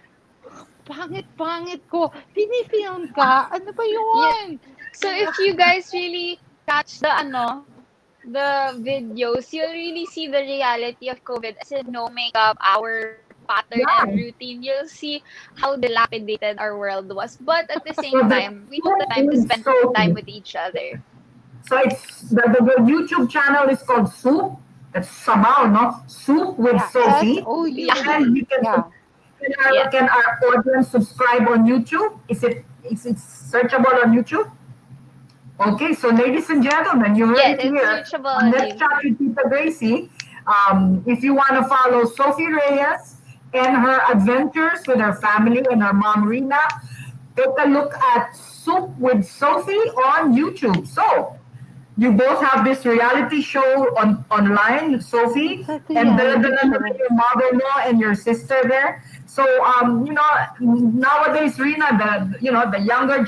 Pangit-pangit ko. Pinifilm ka. Ano ba Yeah. yun? So if you guys really catch the videos, you'll really see the reality of COVID. As in, no makeup, our pattern and Yeah. routine. You'll see how dilapidated our world was. But at the So same the time, we took the time to is spend so time with each other. so it's the YouTube channel is called Soup. That's Sabaw, no? Soup with Yeah, Sophie. Yeah. And you can Yeah. Yeah. can our audience subscribe on YouTube? Is it searchable on YouTube? Okay, so ladies and gentlemen, you heard Yes, it it's here searchable on on Let's Chat YouTube. with Tita Gracie. If you want to follow Sophie Reyes and her adventures with her family and her mom Rina, take a look at Soup with Sophie on YouTube. So you both have this reality show online, Sophie, That's a and reality show. your mother-in-law and your sister there. So nowadays, Rina, the younger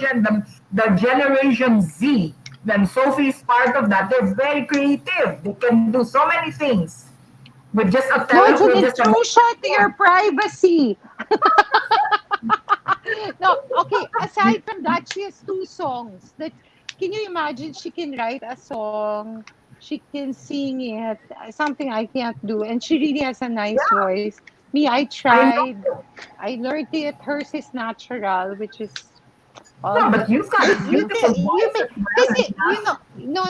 the generation Z, then Sophie is part of that. They're very creative. They can do so many things with just a No, it's an with just a intrusion to your privacy. No, okay. Aside from that, she has two songs. That can you imagine? She can write a song, she can sing it. Something I can't do, and she really has a nice yeah. voice. Me, I I tried. know. I learned it. Hers is natural, which is all No, good. but you've got a You beautiful can you voice may as well, kasi Rina.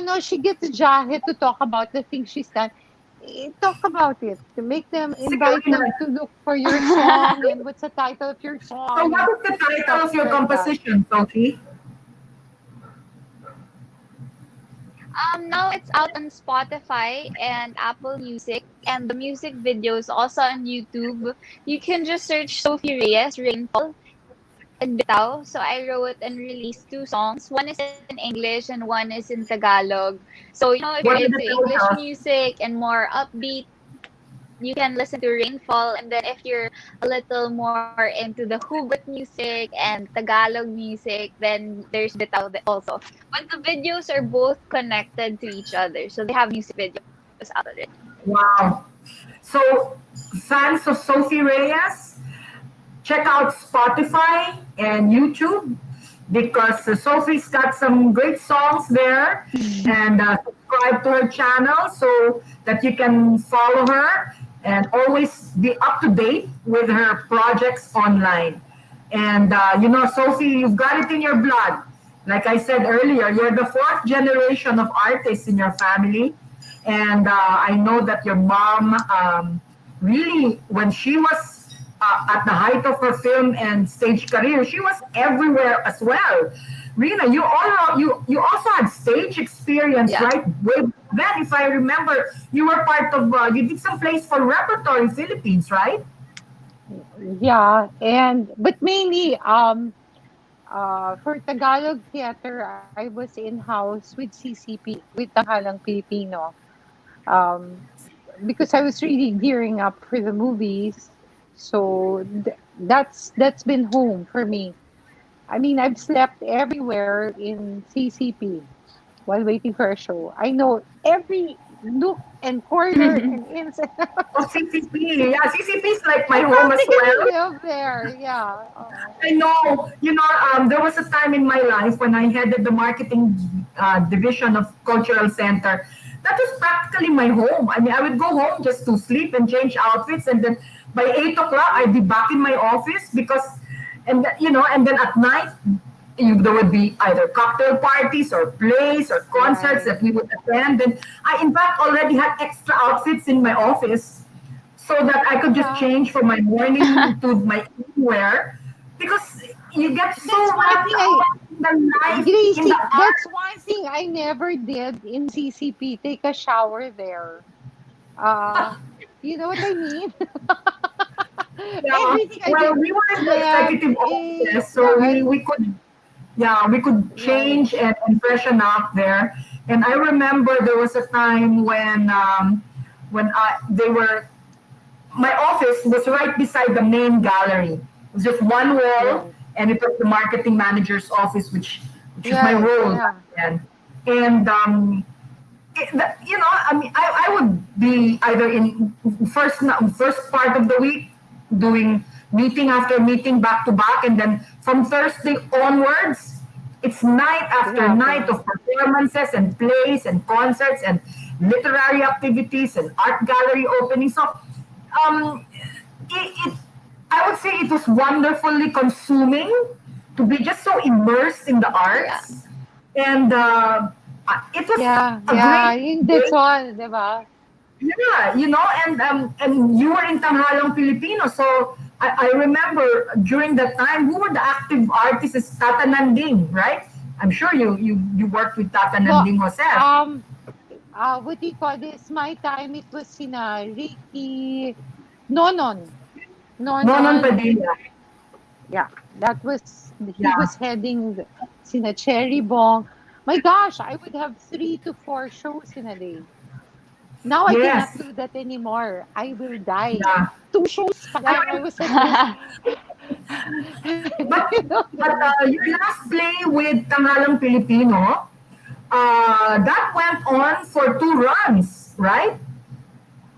no, she gets Jahe to talk about the things she's done. Talk about it. To make them See, invite Rina, them to look for your song and what's the title of your so song what and is the title stuff of your like that. composition, Sophie? Now it's out on Spotify and Apple Music, and the music videos also on YouTube. You can just search Sophie Reyes, Rainfall, and Bitaw. So I wrote and released two songs. One is in English and one is in Tagalog. So, if you're What are into the English titles? music and more upbeat, you can listen to Rainfall. And then if you're a little more into the Hugot music and Tagalog music, then there's Bitaw also. But the videos are both connected to each other. So they have music videos out already. Wow. So fans of Sophie Reyes, check out Spotify and YouTube because Sophie's got some great songs there, and subscribe to her channel so that you can follow her and always be up to date with her projects online. And Sophie, you've got it in your blood. Like I said earlier, you're the fourth generation of artists in your family. And I know that your mom really, when she was at the height of her film and stage career, she was everywhere as well. Rina, you also had stage experience, Yeah. right? Way then, if I remember, you were part of you did some plays for Repertory Philippines, right? Yeah, and but mainly for Tagalog theater, I was in house with CCP, with Tanghalang Pilipino. Um, because I was really gearing up for the movies. So that's been home for me. I mean, I've slept everywhere in CCP while waiting for a show. I know every nook and corner and inside. Oh, CCP. Yeah, CCP is like my I home as practically well. live there. Yeah. Oh, I know. There was a time in my life when I headed the marketing division of Cultural Center. That was practically my home. I mean, I would go home just to sleep and change outfits, and then by 8 o'clock, I'd be back in my office and then at night, there would be either cocktail parties or plays or concerts right. that we would attend. And I, in fact, already had extra outfits in my office so that I could just Yeah. change from my morning to my evening wear because you get so That's one wrapped thing I up in the life, in the Gracie, art. that's one thing I never did in CCP. Take a shower there. Uh, you know what I mean? Yeah. Everything I Well, did, we were in the slept, executive ate, office, so right, we could, yeah, we could right. change and freshen up there. And I remember there was a time when they were my office was right beside the main gallery. It was just one wall, Right. and it was the marketing manager's office, which is my Right. role back Yeah. then. And I mean, I would be either in first part of the week doing meeting after meeting back to back, and then from Thursday onwards, it's night after night Theater. of performances and plays and concerts and literary activities and art gallery openings. So, um, it I would say it was wonderfully consuming to be just so immersed in the Yeah. arts, and it was Yeah. a Yeah. great Yung that's break. all, diba? Yeah, and you were in Tanghalong Filipino, so I remember during that time who were the active artists is Tata Nanding, right? I'm sure you worked with Tata No, Nanding Joseph. um, what do you call this? My time, it was sina Ricky, Nonon. Nonon Nonon. Padilla. Yeah, that was, he Yeah. was heading sina Cherry Bong. My gosh, I would have 3 to 4 shows in a day. Now I cannot Yes. do that anymore. I will die. Yeah. 2 shows pa I lang. I mean, was like this. but You know, your last play with Tanghalang Filipino, that went on for two runs, right?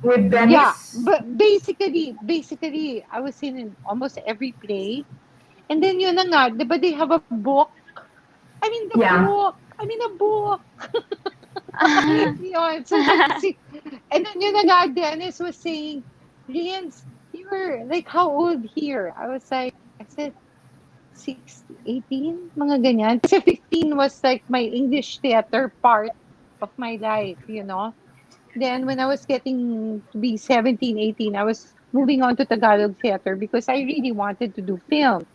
With yeah, Dennis. but basically, I was in almost every play. And then yun na nga, di ba they have a book? I mean, the Yeah. book. I mean, a book. Yun, so that's it. And then yun na nga, Dennis was saying, Rians, you were like, how old here? I was like, I said, 18, mga ganyan. Kasi 15 was like my English theater part of my life, you know? Then when I was getting to be 17, 18, I was moving on to Tagalog theater because I really wanted to do film.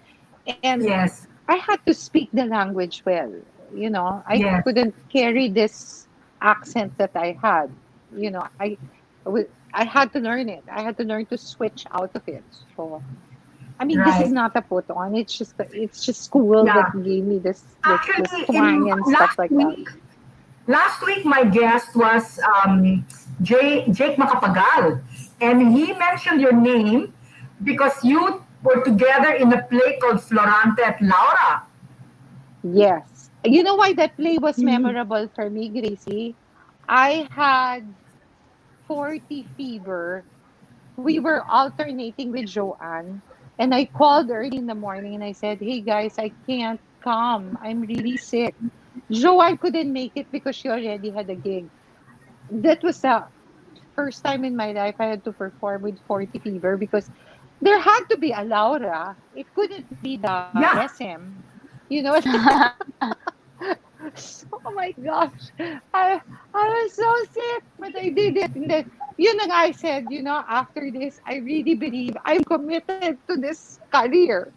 And Yes. I had to speak the language well. You know, I Yes. couldn't carry this accent that I had. You know, I had to learn it. I had to learn to switch out of it. So, I mean, this is Right. not a put on. It's just school that Yeah. gave me this Actually, in twang and stuff last like that. week, last week my guest was Jake Macapagal, and he mentioned your name because you were together in a play called Florante at Laura. Yes. You know why that play was Mhm. memorable for me, Gracie? I had 40 fever. We were alternating with Joanne. And I called early in the morning and I said, hey guys, I can't come. I'm really sick. Joanne couldn't make it because she already had a gig. That was the first time in my life I had to perform with 40 fever because there had to be a Laura. It couldn't be the Yeah. SM. You know, oh my gosh. I was so sick, but I did it. And then, yun ang I said, after this, I really believe I'm committed to this career.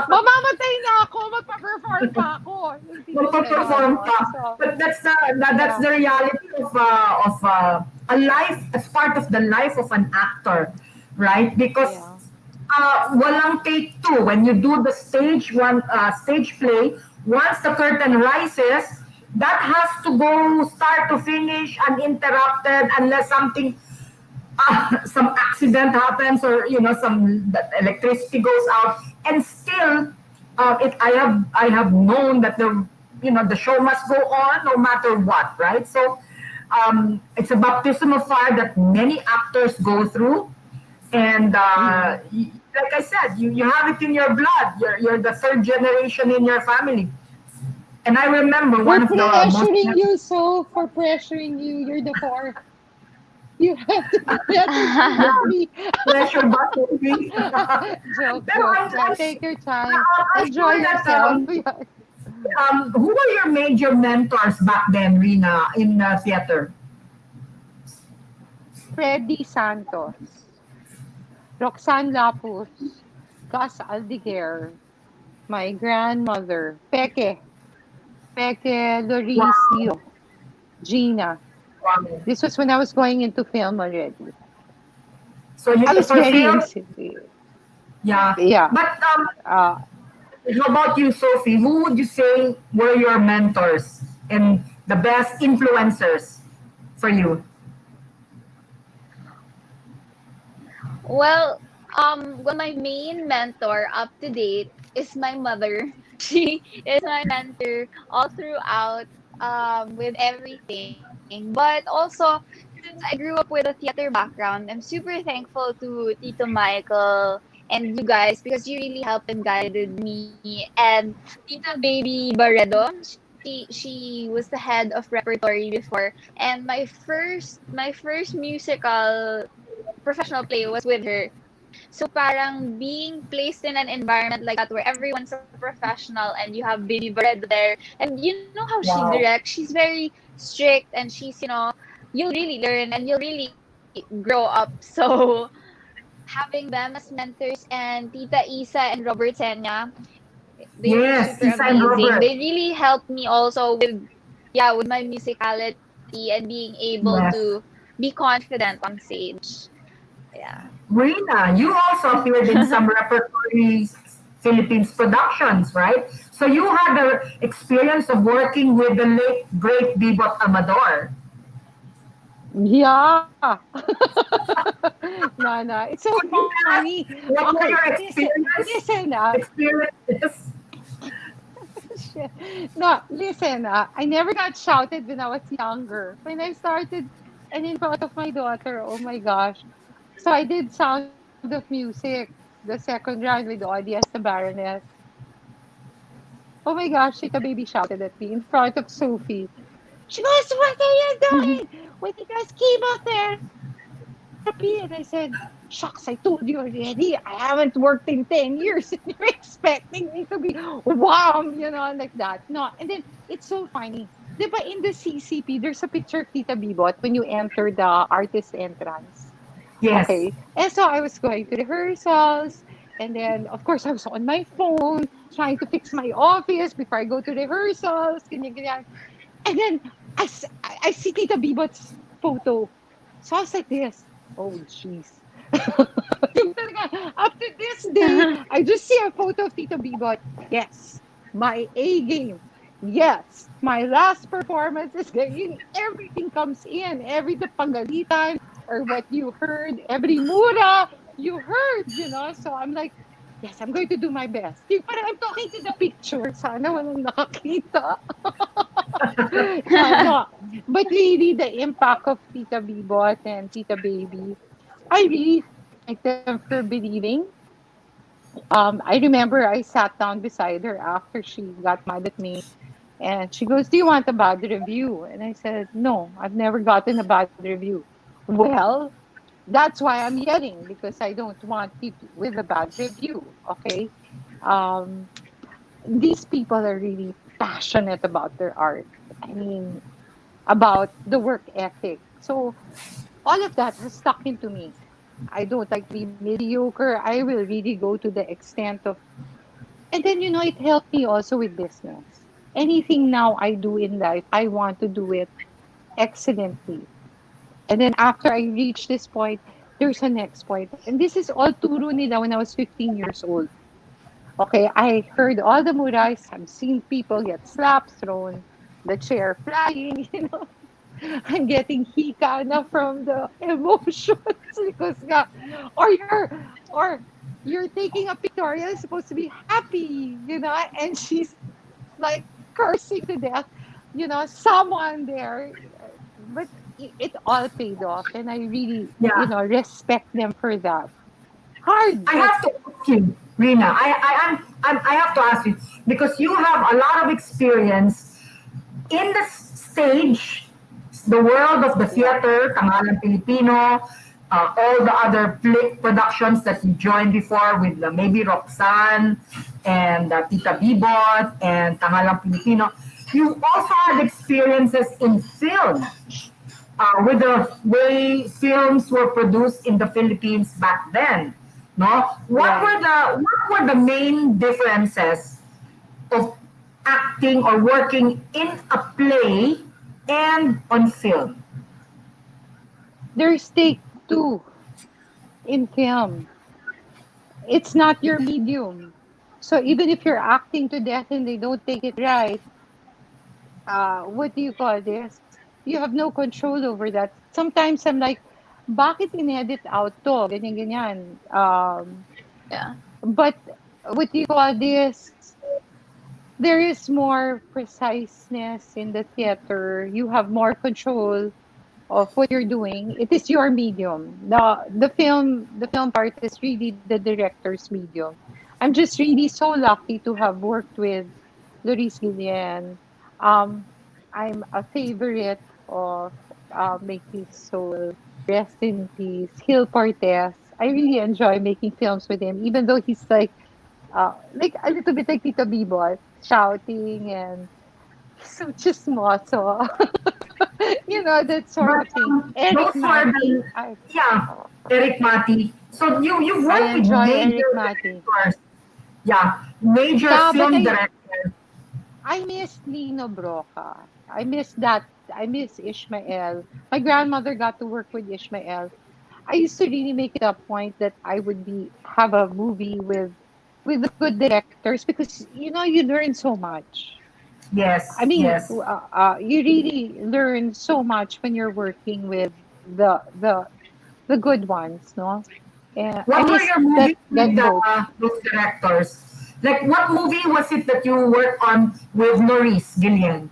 Mamamatay na ako, magpa-perform pa ako. Yung tipong Magpa-perform ganon. ka. So, But that's yeah. the reality of a life as part of the life of an actor. right? Because Yeah. walang take two. When you do the stage play, once the curtain rises, that has to go start to finish uninterrupted unless something some accident happens or some that electricity goes out and still I have known that the show must go on no matter what, right? So it's a baptism of fire that many actors go through, and Mm. like I said, you have it in your blood. You're the third generation in your family. And I remember We're one of the most pressuring you, so for pressuring you, you're the fourth. You have to be better than the three. pleasure button. Joke, Pero joke. I'm, Yeah, I'm, take your time. I'm Enjoy sure that yourself. who were your major mentors back then, Rina, in theater? Freddy Santos, Roxanne Lapus, Gus Aldiger, my grandmother, Peke Wow, Loricio, Gina. wow. This was when I was going into film already. So I you was very fulfilled, into it. yeah. Yeah. But Uh, how about you, Sophie? Who would you say were your mentors and the best influencers for you? Well, my main mentor up to date is my mother. She is my mentor all throughout with everything. But also, since I grew up with a theater background, I'm super thankful to Tito Michael and you guys because you really helped and guided me. And Tita Baby Barredo, she was the head of repertory before. And my first musical professional play was with her. So parang being placed in an environment like that where everyone's a professional and you have Baby Barredo there, and you know how she Wow. directs. She's very strict and you'll really learn and you'll really grow up. So having them as mentors and Tita Isa and Robert Senya, they were Yes, super Isa and amazing. Robert. They really helped me also with my musicality and being able to Yes. be confident on stage. Yeah. Rina, you also appeared in some repertory Philippines productions, right? So you had the experience of working with the late great Bebot Amador. yeah. No, no. It's so Could you tell funny. us what Okay, were your listen up. experiences? No, listen. I never got shouted when I was younger. When I started, and in front of my daughter, oh my gosh. So I did Sound of Music, the second round with Audie as the Baroness. Oh my gosh, Tita Baby shouted at me in front of Sophie. She goes, "What are you doing? When you guys chemotherapy?" And I said, "Shucks, I told you already. I haven't worked in 10 years, and you're expecting me to be wham, like that." No, and then it's so funny. Diba in the CCP, there's a picture of Tita Bibot when you enter the artist entrance. Okay. Yes. And so I was going to rehearsals. And then, of course, I was on my phone trying to fix my office before I go to rehearsals. Ganyan, ganyan. And then I see Tita Bibot's photo. So I was like this. Oh, jeez. Yung talaga, up to this day, I just see a photo of Tita Bibot. Yes, my A game. Yes, my last performance is getting everything comes in. Every the pangalitan or what you heard, every mura you heard. So I'm like, yes, I'm going to do my best. Yung parang I'm talking to the picture. Sana walang nakakita. Yeah, no. But really, the impact of Tita Bibot and Tita Baby, I really thank them for believing. I remember I sat down beside her after she got mad at me, and she goes, "Do you want a bad review?" And I said, "No, I've never gotten a bad review." Well, that's why I'm yelling because I don't want it with a bad review. Okay. Um, these people are really passionate about their art. I mean, about the work ethic. So all of that has stuck into me. I don't like to be mediocre. I will really go to the extent of, and then it helped me also with business. Anything now I do in life, I want to do it excellently. And then after I reach this point, there's a next point. And this is all turo nila when I was 15 years old. Okay, I heard all the murais. I've seen people get slaps thrown, the chair flying, I'm getting hika na from the emotions because nga, or you're taking a pictorial, it's supposed to be happy, and she's like cursing to death, someone there. But it all paid off, and I really, Yeah. respect them for that. Hard, I but have to ask you, Rina. I have to ask you because you have a lot of experience in the stage, the world of the yeah, theater, Tangalang Filipino, all the other productions that you joined before with maybe Roxanne and Tita Bibot and Tangalang Filipino. You also had experiences in film with the way films were produced in the Philippines back then. No, right. what were the main differences of acting or working in a play and on film? There's take two in film. It's not your medium. So even if you're acting to death and they don't take it right, what do you call this? You have no control over that. Sometimes I'm like, bakit inedit out to? Ganyan, ganyan. Yeah. But what do you call this? There is more preciseness in the theater. You have more control of what you're doing. It is your medium. The film part is really the director's medium. I'm just really so lucky to have worked with Loris Guillen. Um, I'm a favorite of Make His Soul, Rest in Peace, Gil Cortez. I really enjoy making films with him, even though he's like a little bit like Tito Bibot, shouting and he's so chismoso. That sort But of thing. Eric those were Mati, the yeah, Eric Mati. So you've I worked with enjoy major Eric Mati. directors, yeah, major Yeah, but film I directors. I miss Lino Broca. I miss that. I miss Ishmael. My grandmother got to work with Ishmael. I used to really make it a point that I would be have a movie with the good directors because you learn so much. I Yes, mean, yes. you really learn so much when you're working with the the the good ones, no? And I What were miss your that movies with that both. those directors? Like, what movie was it that you worked on with Maurice Gillian?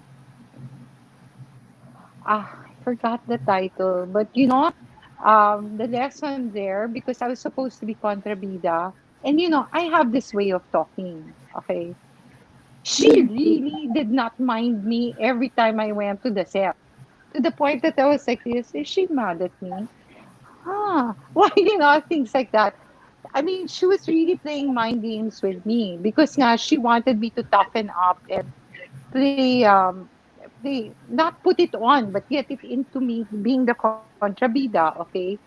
I forgot the title, but the lesson there because I was supposed to be contrabida, and I have this way of talking. Okay, she really did not mind me every time I went to the set to the point that I was like, "This is she mad at me?" Why things like that. I mean, she was really playing mind games with me because she wanted me to toughen up and play not put it on but get it into me being the contrabida, okay?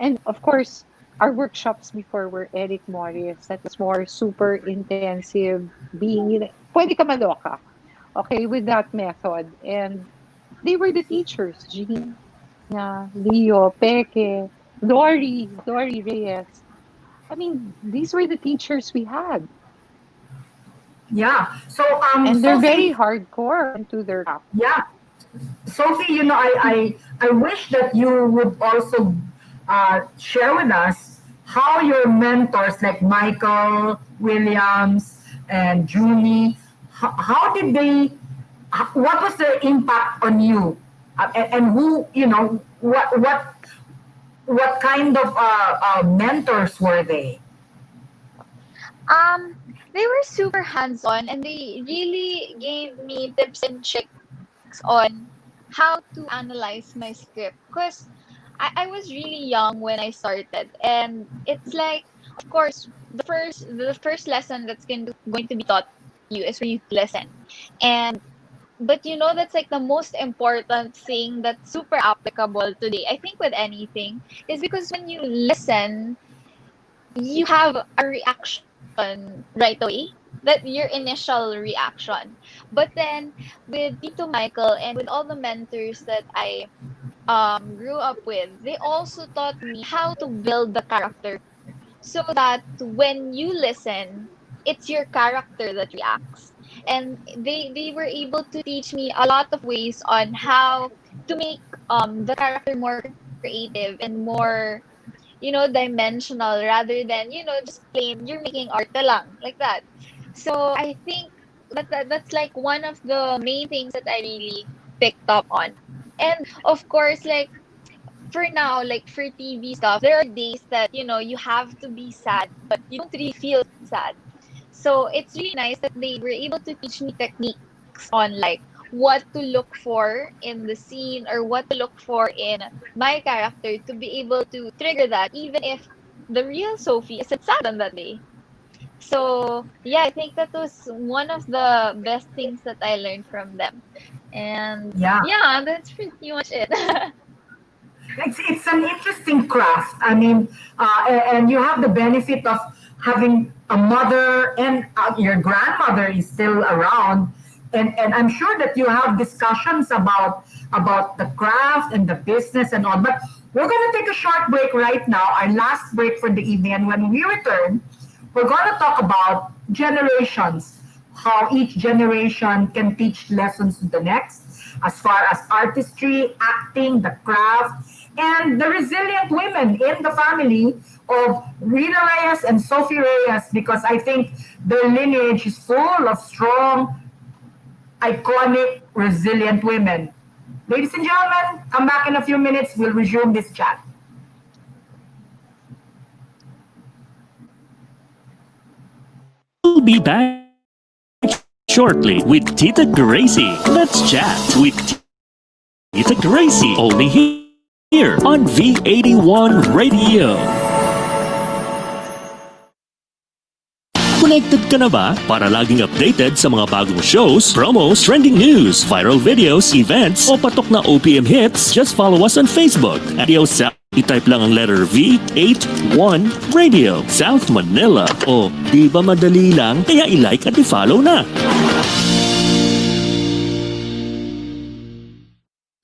And of course, our workshops before were Eric Morris. That was more super intensive, being pwede ka maloka, okay, with that method. And they were the teachers, Gina, Leo, Peke, Dory Reyes. I mean, these were the teachers we had. Yeah. So, And they're Sophie, very hardcore into their craft. yeah, Sophie, I wish that you would also share with us how your mentors like Michael Williams and Julie, how did they, what was their impact on you, and who, what kind of mentors were they? They were super hands-on and they really gave me tips and tricks on how to analyze my script. Because I was really young when I started, and it's like, of course, the first lesson that's going to be taught you is for you to listen. And but that's like the most important thing that's super applicable today. I think with anything is because when you listen, you have a reaction right away. That your initial reaction. But then with Tito Michael and with all the mentors that I grew up with, they also taught me how to build the character so that when you listen, it's your character that reacts. And they were able to teach me a lot of ways on how to make the character more creative and more, dimensional, rather than, just plain you're making arte lang like that. So I think that's like one of the main things that I really picked up on. And of course, like for now, like for TV stuff, there are days that, you have to be sad, but you don't really feel sad. So it's really nice that they were able to teach me techniques on like what to look for in the scene or what to look for in my character to be able to trigger that, even if the real Sophie isn't sad on that day. So yeah, I think that was one of the best things that I learned from them. And Yeah. yeah, that's pretty much it. It's an interesting craft. I mean, and you have the benefit of having a mother, and your grandmother is still around, and I'm sure that you have discussions about the craft and the business and all. But we're going to take a short break right now, our last break for the evening, and when we return, we're going to talk about generations, how each generation can teach lessons to the next, as far as artistry, acting, the craft, and the resilient women in the family of Rina Reyes and Sophie Reyes, because I think their lineage is full of strong, iconic, resilient women. Ladies and gentlemen, come back in a few minutes. We'll resume this chat. We'll be back shortly with Tita Gracie. Let's chat with Tita Gracie only here on V81 Radio. Connected ka na ba para laging updated sa mga bagong shows, promos, trending news, viral videos, events, o patok na OPM hits? Just follow us on Facebook. I-type lang ang letter V81 Radio South Manila. O, di ba madali lang? Kaya i-like at i-follow na.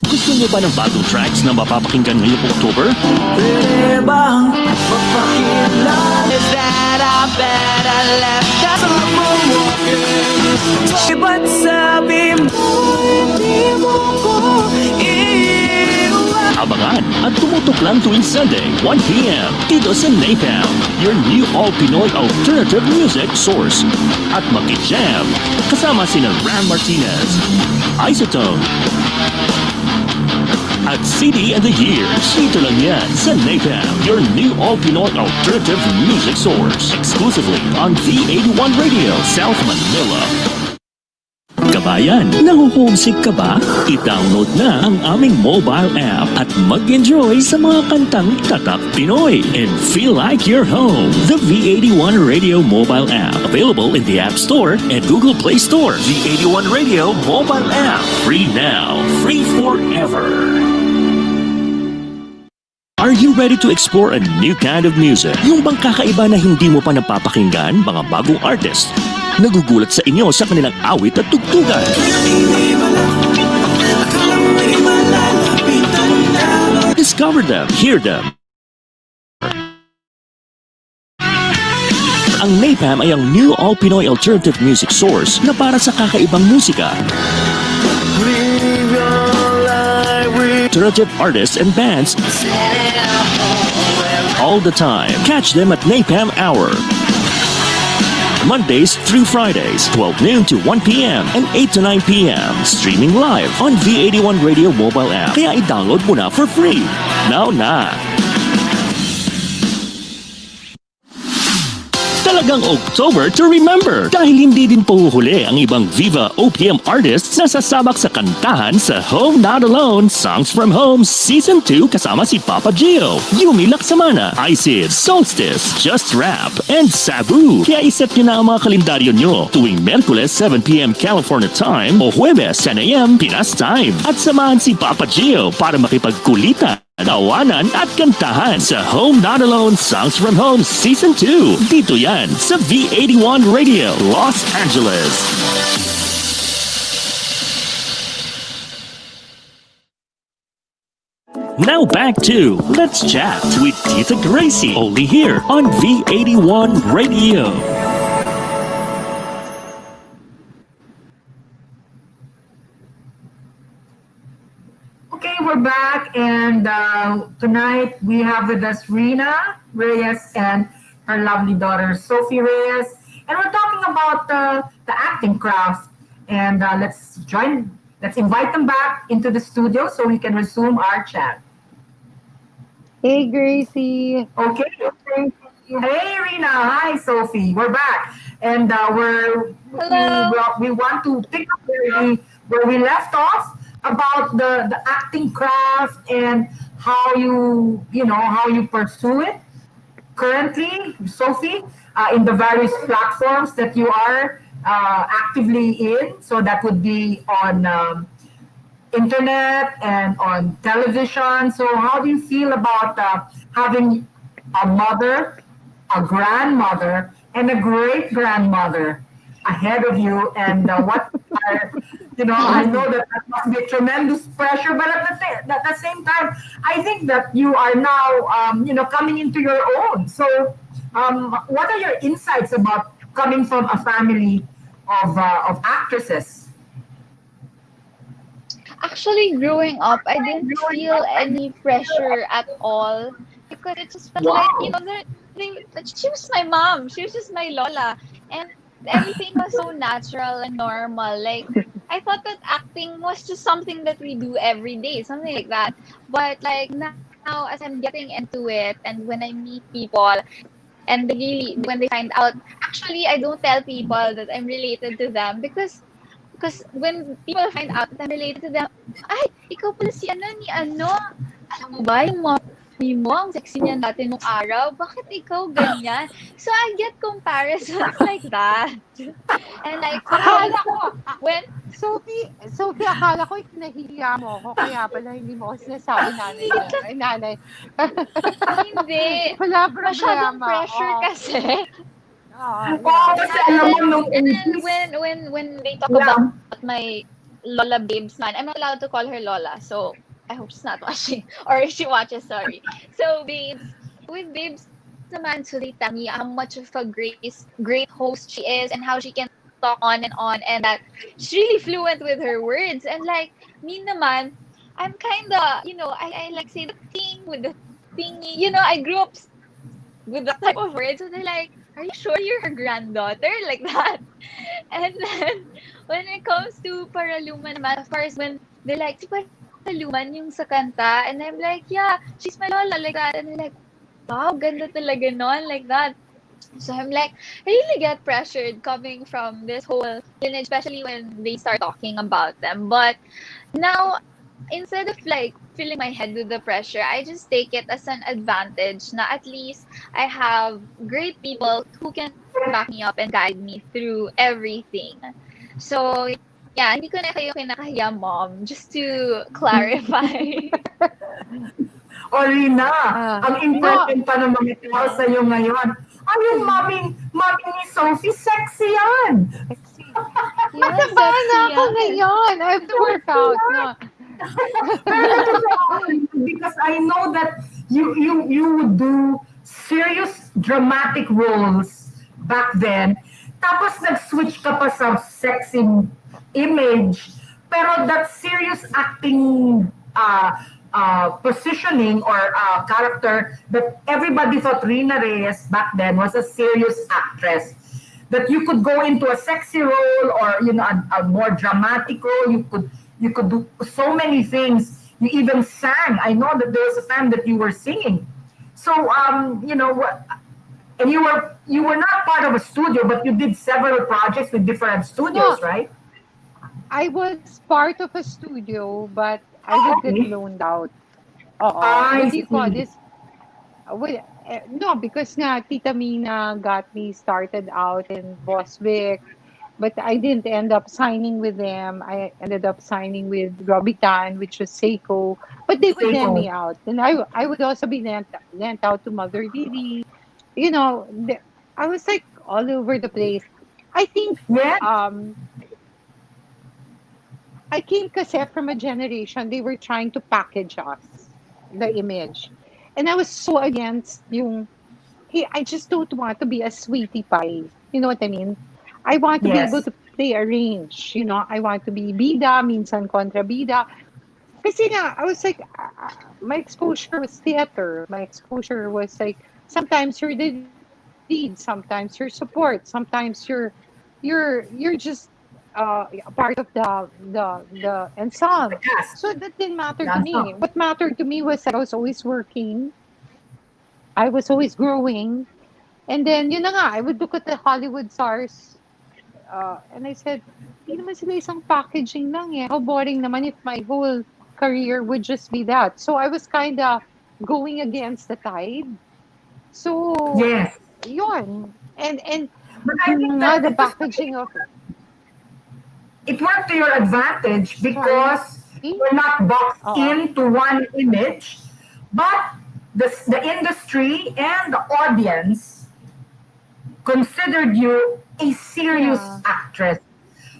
Gusto niyo ba ng bagong tracks na mapapakinggan ngayong October? Pwede bang magpakilala? Is that I bet I left that from walking? But sabi mo, hindi mo ko iiwan. Abangan at tumutok lang tuwing Sunday, 1 p.m. dito sa Napalm, your new all-Pinoy alternative music source. At makijam, kasama sina Ram Martinez, Isotone, at CD and the Years. Dito lang yan sa Napalm, your new all-Pinoy alternative music source. Exclusively on V81 Radio, South Manila. Kabayan, nahuhomesick ka ba? I-download na ang aming mobile app at mag-enjoy sa mga kantang tatak Pinoy and feel like you're home. The V81 Radio mobile app, available in the App Store and Google Play Store. V81 Radio mobile app, free now, free forever. Are you ready to explore a new kind of music? Yung bang kakaiba na hindi mo pa napapakinggan, mga bagong artist? Nagugulat sa inyo sa kanilang awit at tugtugan. Discover them, hear them. Ang Napalm ay ang new all-Pinoy alternative music source na para sa kakaibang musika. Alternative artists and bands all the time. Catch them at Napalm Hour. Mondays through Fridays, 12 noon to 1 p.m. and 8 to 9 p.m. Streaming live on V81 Radio mobile app. Kaya i-download mo na for free. Now na! Talagang October to remember dahil hindi din puhuhuli ang ibang Viva OPM artists na sasabak sa kantahan sa Home Not Alone Songs from Home Season 2 kasama si Papa Gio, Yumi Laksamana, Isid, Solstice, Just Rap, and Sabu. Kaya iset nyo na ang mga kalendaryo nyo tuwing Merkules 7pm California Time o Huwebes 10am Pinas Time at samahan si Papa Gio para makipagkulitan, tawanan at kantahan sa Home Not Alone Songs from Home Season 2. Dito yan sa V81 Radio, Los Angeles. Now back to Let's Chat with Tita Gracie, only here on V81 Radio. Okay, we're back, and tonight we have with us Rina Reyes and her lovely daughter Sophie Reyes, and we're talking about the acting craft. And let's invite them back into the studio so we can resume our chat. Hey, Gracie. Okay. Hey, Rina. Hi, Sophie. We're back, and Hello. we want to pick up where we left off about the acting craft and how you pursue it currently, Sophie, in the various platforms that you are actively in. So that would be on internet and on television. So how do you feel about having a mother, a grandmother, and a great grandmother ahead of you? And what are, I know that must be a tremendous pressure, but at the same time, I think that you are now, coming into your own. So what are your insights about coming from a family of actresses? Actually, growing up, I didn't feel any pressure at all because it just felt like, Wow. she was my mom. She was just my Lola. And everything was so natural and normal. Like, I thought that acting was just something that we do every day, something like that. But, like, now, as I'm getting into it, and when I meet people, and when they find out, actually, I don't tell people that I'm related to them because when people find out that I'm related to them, ay, ikaw pala si ano ni ano. Alam mo ba, yung mommy mo, ang sexy niya natin nung araw. Bakit ikaw ganyan? So I get comparisons like that. And like, Akala ko, when, Sophie, akala ko nahihiya mo ako, kaya pala hindi mo ako sinasabi nanay. hindi. Wala Masyadong problema. pressure kasi. Kasi alam mo nung And then 80s, when they talk yeah. about my Lola Babes man, I'm not allowed to call her Lola, so I hope she's not watching or if she watches, sorry. So with Babes naman, so they tell me how much of a great host she is and how she can talk on, and that she's really fluent with her words. And like me naman, I'm kinda, I like say the thing with the thingy. I grew up with that type of words. So they're like, are you sure you're her granddaughter? Like that. And then, when it comes to Paraluman naman, of course, when they're like, si Paraluman yung sa kanta, and I'm like, yeah, she's my Lola, like that. And they're like, wow, ganda talaga nun, like that. So I'm like, I really get pressured coming from this whole lineage, especially when they start talking about them. But now, instead of like filling my head with the pressure, I just take it as an advantage na at least I have great people who can back me up and guide me through everything. So, yeah, hindi ko na kayo kinakahiya, Mom, just to clarify. O Rina, ang important pa ng mga tao sa'yo ngayon. Ay, yung mami ni Sophie, sexy yan! Yeah, Mataba na sexy ako yan. ngayon. I have to work out. No. Pero totoo, because I know that you would do serious dramatic roles back then. Tapos nag-switch ka pa sa sexy image. Pero that serious acting positioning or character that everybody thought Rina Reyes back then was a serious actress. That you could go into a sexy role or a more dramatic role. You could do so many things. You even sang. I know that there was a time that you were singing. So and you were not part of a studio, but you did several projects with different studios, No. right? I was part of a studio, but I would get loaned out. I What do you call see. this? No, because nga Tita Mina got me started out in Boswick, but I didn't end up signing with them. I ended up signing with Robitan, which was Seiko, but they would lend Seiko. me out. And I would also be lent out to Mother Lily. You know, I was like all over the place. I think Yes. I came kasi from a generation, they were trying to package us. the image. And I was so against yung, hey, I just don't want to be a sweetie pie. You know what I mean? I want to be able Yes. to play a range. I want to be bida, minsan kontra bida. Kasi nga, I was like, my exposure was theater. My exposure was like, sometimes you're the lead, sometimes you're support, sometimes you're just part of the ensemble. The cast. So that didn't matter to Yeah, me. so, What mattered to me was that I was always working, I was always growing, and then yun na nga, I would look at the Hollywood stars, and I said, di naman sila isang packaging lang eh. How boring naman if my whole career would just be that. So I was kind of going against the tide. So, yes. yun. And But I yun think nga, that the packaging of, it worked to your advantage sorry, because you're not boxed oo. into one image, but the industry and the audience considered you a serious Yeah. actress,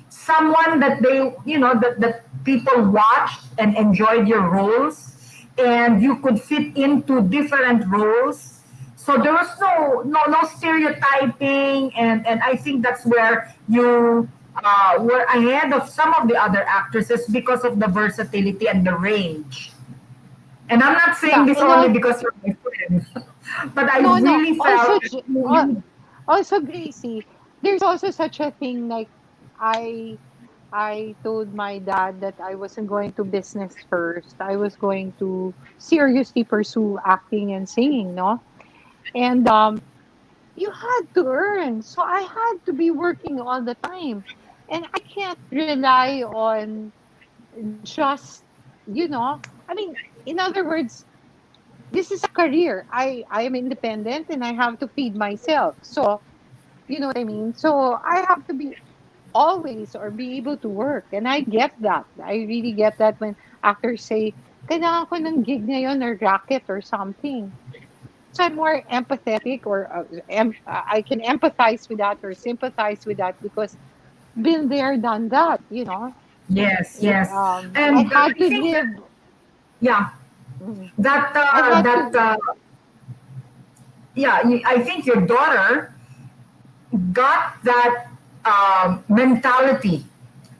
someone that that people watched and enjoyed your roles, and you could fit into different roles. So there was no stereotyping, and I think that's where you were ahead of some of the other actresses because of the versatility and the range. And I'm not saying Yeah. this And only also, because you're my friend, but I no, no. really Also, felt also, Gracie, there's also such a thing like I I told my dad that I wasn't going to business first. I was going to seriously pursue acting and singing, no? And you had to earn. So I had to be working all the time. And I can't rely on just, I mean, in other words, this is a career. I am independent and I have to feed myself. So, you know what I mean? So I have to be always or be able to work. And I get that. I really get that when actors say, kailangan ko ng gig ngayon or racket or something. So I'm more empathetic or I can empathize with that or sympathize with that because been there, done that, yes, yes, I and had I to think that live. yeah, mm, that I had that to, yeah, I think your daughter got that mentality,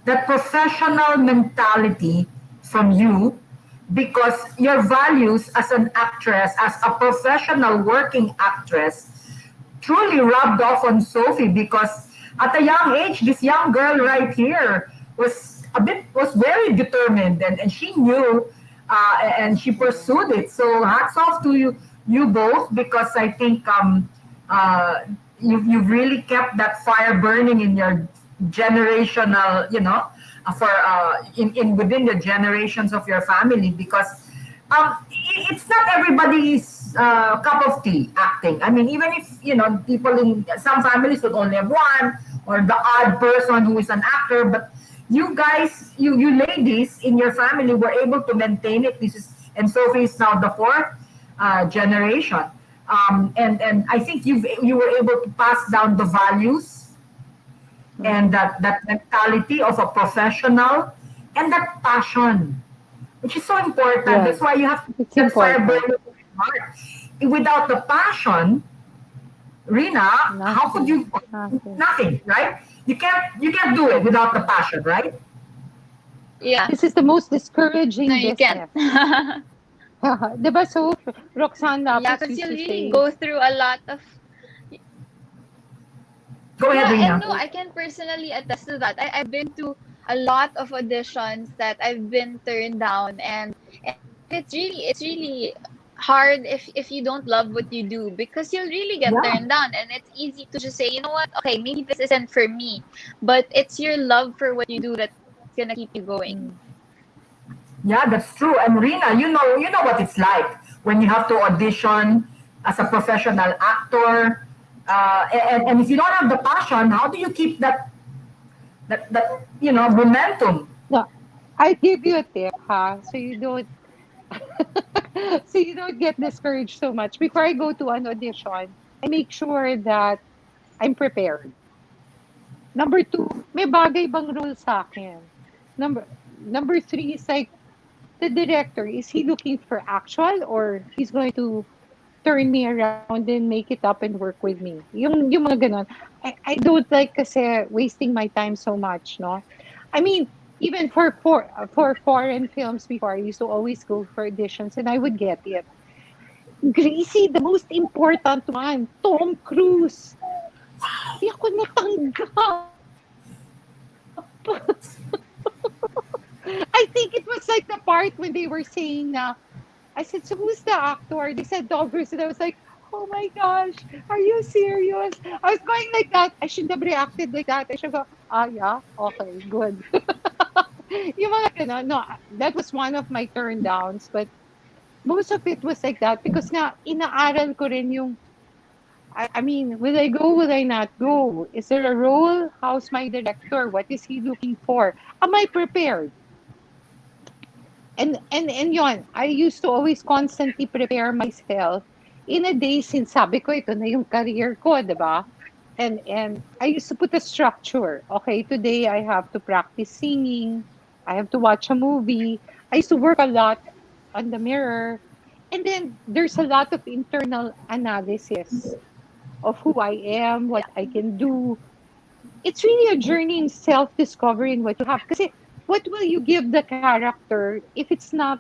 that professional mentality from you because your values as an actress, as a professional working actress, truly rubbed off on Sophie because at a young age, this young girl right here was very determined and she knew and she pursued it. So hats off to you both because I think uh, you've really kept that fire burning in your generational, for in within the generations of your family because it's not everybody's cup of tea acting. I mean, even if people in some families would only have one or the odd person who is an actor, but you guys, you ladies in your family were able to maintain it. This is and Sophie is now the fourth generation, and I think you were able to pass down the values and mm, that mentality of a professional and that passion which is so important. That's yes, why you have to keep it's that fire important. burning in your heart. Without the passion, Rina, how could Nothing, you? nothing. Nothing, right? You can't do it without the passion, right? Yeah. This is the most No, discouraging you can't. business. Diba? So, Roxanne Yeah, Lapus because used you'll to really say, go through a lot of. Go ahead, Yeah, and Rina. no, I can personally attest to that. I've been to a lot of auditions that I've been turned down, and it's really hard if you don't love what you do because you'll really get Yeah, turned down, and it's easy to just say, you know what, okay, maybe this isn't for me, but it's your love for what you do that's gonna keep you going. mm, yeah, that's true. And Rina, you know what it's like when you have to audition as a professional actor, and if you don't have the passion, how do you keep that momentum? no, I give you a tip, so you don't so you don't get discouraged so much. Before I go to an audition, I make sure that I'm prepared. Number two, may bagay bang role sa akin? Number three is like, the director, is he looking for actual or he's going to turn me around and make it up and work with me? Yung mga ganon. I don't like kasi wasting my time so much, no? I mean, even for foreign films before, I used to always go for auditions and I would get it. Gracie, the most important one, Tom Cruise. Di ako natanggap. I think it was like the part when they were saying na, I said, so who's the actor? They said Tom Cruise. And I was like, oh my gosh, are you serious? I was going like that. I should have reacted like that. I should go, yeah, okay, good. Yung mga ganun. No, that was one of my turn downs. But most of it was like that because nga, inaaral ko rin yung, I mean, will I go, will I not go? Is there a role? How's my director? What is he looking for? Am I prepared? And yon, I used to always constantly prepare myself in a day since sabi ko, ito na yung career ko, di ba? And I used to put a structure. Okay, today I have to practice singing. I have to watch a movie. I used to work a lot on the mirror. And then there's a lot of internal analysis of who I am, what I can do. It's really a journey in self-discovering what you have. Kasi what will you give the character if it's not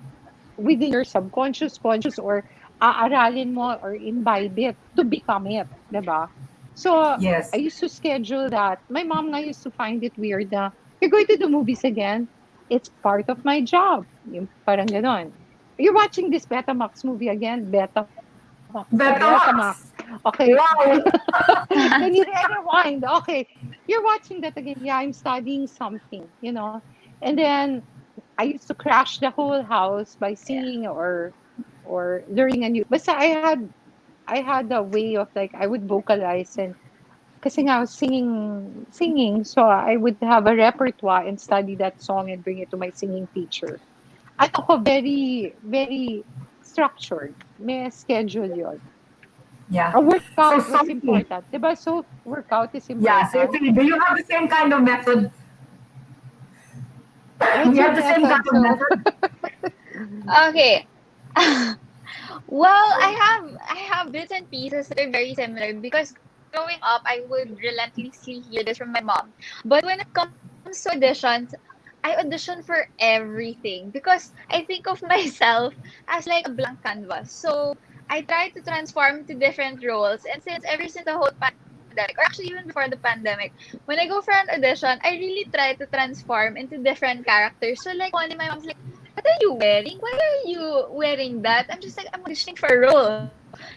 within your subconscious, conscious, or aaralin mo or imbibe it to become it, diba? So Yes. I used to schedule that. My mom and I used to find it weird na, you're going to the movies again? It's part of my job. Yung parang ganon. You're watching this Betamax movie again? Betamax. Okay. Wow. Then you rewind. Okay. You're watching that again. Yeah, I'm studying something, you know. And then I used to crash the whole house by singing or learning a new. But I had a way of like I would vocalize and kasi nga I was singing, so I would have a repertoire and study that song and bring it to my singing teacher. Ano ko, very, very structured. May schedule yun. Yeah. A workout So, is Sophie. important. Diba? So, workout is Yeah, important. Sophie, do you have the same kind of method? What's You your have the same kind of method, method? Okay. Well, I have bits and pieces that are very similar because growing up, I would relentlessly hear this from my mom. But when it comes to auditions, I audition for everything because I think of myself as like a blank canvas. So I try to transform to different roles. And ever since the whole pandemic, or actually even before the pandemic, when I go for an audition, I really try to transform into different characters. So like one day my mom's like, what are you wearing? Why are you wearing that? I'm just like, I'm auditioning for a role.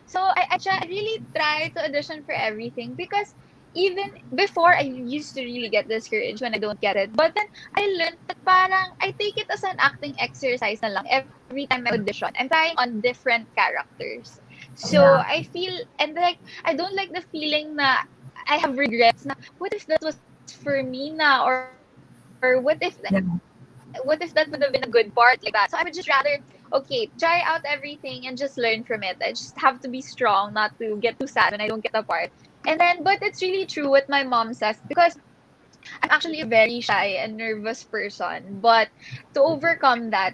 So I really try to audition for everything because even before I used to really get discouraged when I don't get it. But then I learned that parang I take it as an acting exercise na lang every time I audition. I'm trying on different characters. So Yeah. I feel, and like, I don't like the feeling na I have regrets na, what if that was for me na? Or what if Yeah. what if that would have been a good part like that? So I would just rather, okay, try out everything and just learn from it. I just have to be strong, not to get too sad when I don't get a part. And then, but it's really true what my mom says because I'm actually a very shy and nervous person. But to overcome that,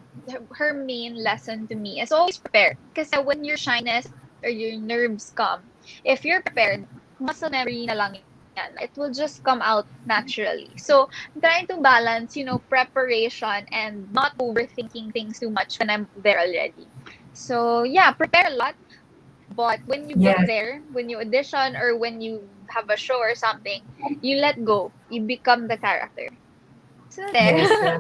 her main lesson to me is always prepare. Because when your shyness or your nerves come, if you're prepared, muscle memory na lang yan. It will just come out naturally. So I'm trying to balance, preparation and not overthinking things too much when I'm there already. So yeah, prepare a lot. But when you Yes. get there, when you audition or when you have a show or something, you let go. You become the character. So there. Yes, yes.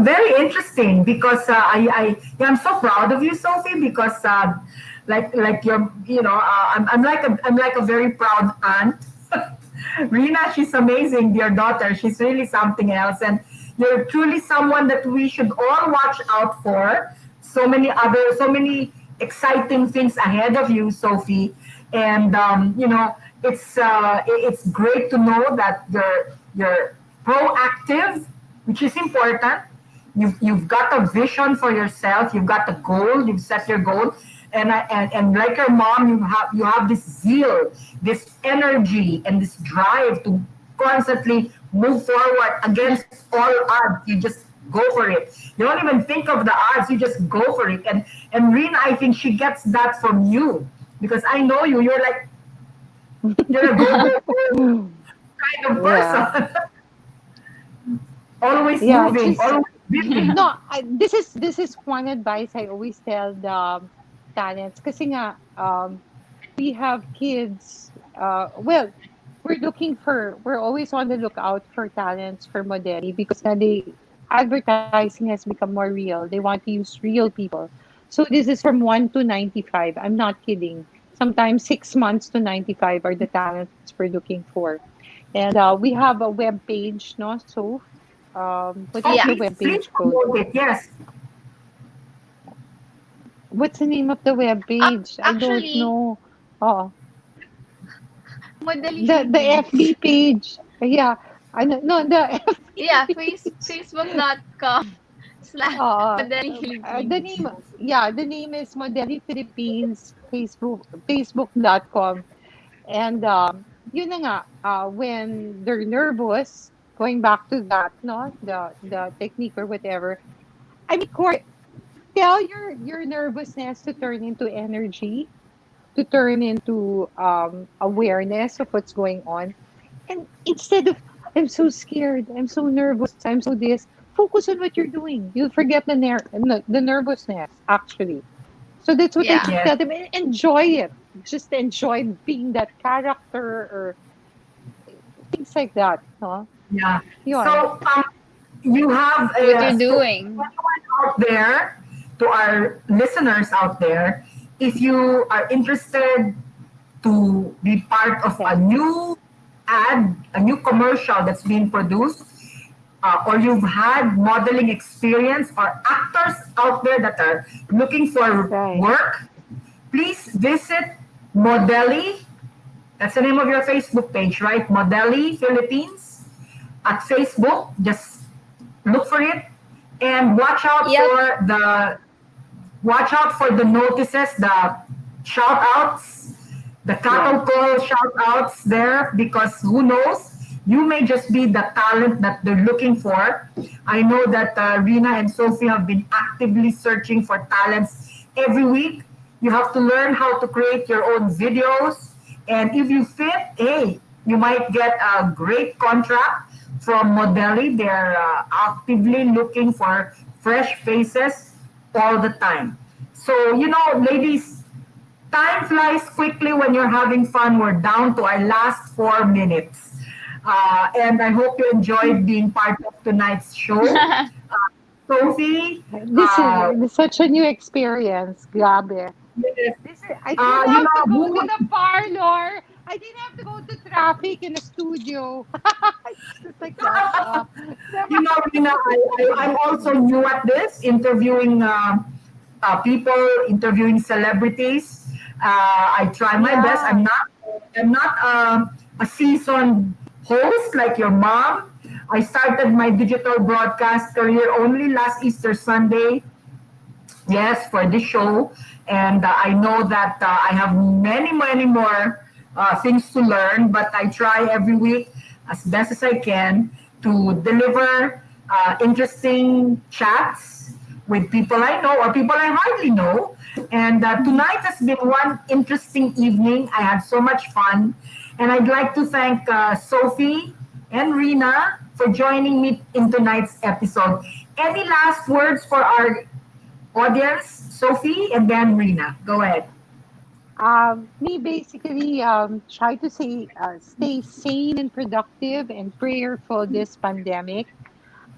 Very interesting because I'm so proud of you, Sophie, because like you're I'm like a very proud aunt. Rina, she's amazing, dear daughter. She's really something else, and you're truly someone that we should all watch out for. So many exciting things ahead of you, Sophie, and it's great to know that you're proactive, which is important. You've got a vision for yourself. You've got a goal. You've set your goal, and like your mom, you have this zeal, this energy, and this drive to constantly move forward against all odds. go for it. You don't even think of the odds. You just go for it. And Rina, I think she gets that from you because I know you. You're a go kind of Yeah. person. Always Yeah, moving, just always busy. no. This is one advice I always tell the talents. Kasi nga, we have kids. Well, we're always on the lookout for talents for modeling because now advertising has become more real. They want to use real people. So this is from 1 to 95. I'm not kidding. Sometimes 6 months to 95 are the talents we're looking for. And we have a web page, no? So, what Oh, is Yeah. the please, web please page called? promote it. Yes. What's the name of the web page? I don't Actually, know. Oh, Modeli the Philippines. FB page. Yeah, I know. No, the Yeah, FB page. facebook.com/ Uh, Modeli the Philippines. name, yeah, the name is Modeli Philippines Facebook.com. And yun na nga, when they're nervous, going back to that, no, the technique or whatever. I mean, tell your nervousness to turn into energy, to turn into awareness of what's going on. And instead of, I'm so scared, I'm so nervous, I'm so this, focus on what you're doing. You'll forget the nervousness, actually. So that's what I Yeah. tell Yes. them. Enjoy it. Just enjoy being that character or things like that. No? Yeah. Yun. So you have What a you're so doing. anyone out there, to our listeners out there, if you are interested to be part of a Yeah. new ad, a new commercial that's being produced, or you've had modeling experience, or actors out there that are looking for Right. work, please visit Modeli. That's the name of your Facebook page, right? Modeli Philippines at Facebook. Just look for it and Yep. watch out for the notices, the shout outs, the Yeah. cattle call shout outs there because who knows? You may just be the talent that they're looking for. I know that Rina and Sophie have been actively searching for talents every week. You have to learn how to create your own videos. And if you fit, hey, you might get a great contract from Modeli. They're actively looking for fresh faces all the time. So, ladies, time flies quickly when you're having fun. We're down to our last 4 minutes. And I hope you enjoyed being part of tonight's show. Sophie, This is such a new experience. Grabe. yes, I didn't you have to know, go who to would, the parlor. I didn't have to go to traffic in the studio. Just like that. Rina, I'm also new at this, interviewing people, interviewing celebrities. I try my best. Yeah. I'm not a seasoned host like your mom. I started my digital broadcast career only last Easter Sunday. Yes, for this show. And I know that I have many, many more things to learn, but I try every week as best as I can to deliver interesting chats with people I know or people I hardly know. And tonight has been one interesting evening. I had so much fun. And I'd like to thank Sophie and Rina for joining me in tonight's episode. Any last words for our audience, Sophie, and then Rina. Go ahead. Me basically try to stay sane and productive and prayerful this pandemic.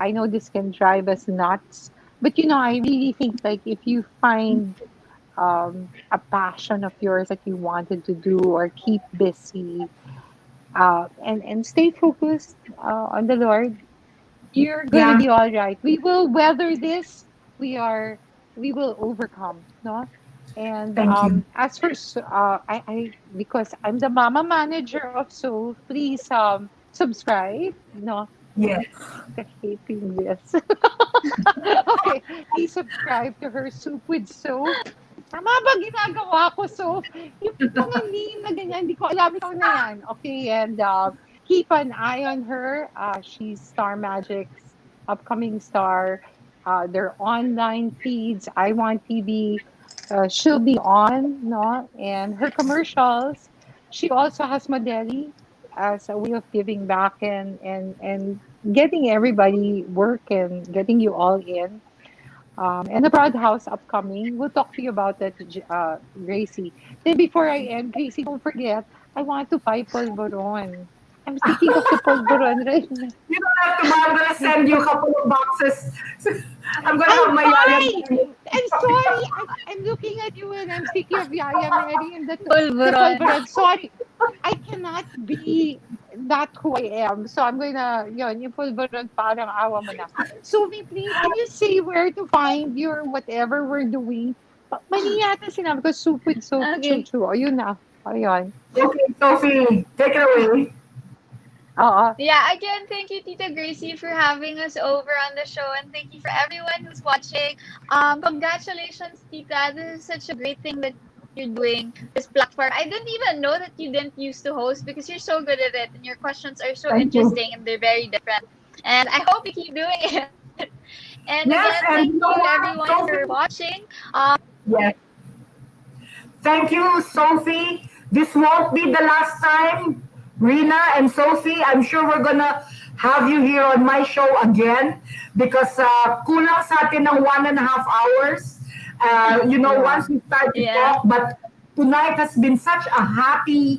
I know this can drive us nuts, but I really think like if you find a passion of yours that you wanted to do or keep busy and stay focused on the Lord, you're gonna Yeah, be all right. We will weather this. We are. We will overcome. No. And thank you. as for I because I'm the mama manager of Soul, please subscribe. No, Yes. I hating this. Okay, please subscribe to her Soup with Soap. Tama ba ginagawa ko, Soap? Yung mga name na ganyan, hindi ko alam ikaw na yan. Okay, and keep an eye on her. She's Star Magic's. upcoming star. Their online feeds, I Want TV, she'll be on, no? And her commercials, she also has Modeli as a way of giving back and getting everybody work and getting you all in. And the Proud House upcoming. We'll talk to you about that, Gracie. Then before I end, Gracie, don't forget, I want to buy polvoron. I'm thinking of the polvoron right now. You don't have to buy. I'm gonna send you a couple of boxes. I'm gonna I'm have my fine. yaya. I'm sorry. I'm looking at you and I'm thinking of Yaya Mary and the Polvoron. polvoron. Sorry. I cannot be not who I am. So I'm going to, yun, yung polvoron parang awa mo na. Sophie, please, can you say where to find your whatever we're doing? Mali yata sinabi ko, soup with soap, Okay. chuchu. Ayun na. Ayun. Okay, Sophie, take it away. Oo. Yeah, again, thank you, Tita Gracie, for having us over on the show, and thank you for everyone who's watching. Congratulations, Tita. This is such a great thing that you're doing, this platform. I didn't even know that you didn't used to host because you're so good at it, and your questions are so Thank you. interesting, and they're very different. And I hope you keep doing it. And Yes, again, and thank you know you, what, everyone, Sophie? for watching. Yes. Thank you, Sophie. This won't be the last time. Rina and Sophie, I'm sure we're gonna have you here on my show again because kulang sa atin ng 1.5 hours. Once we start to Yeah. talk, but tonight has been such a happy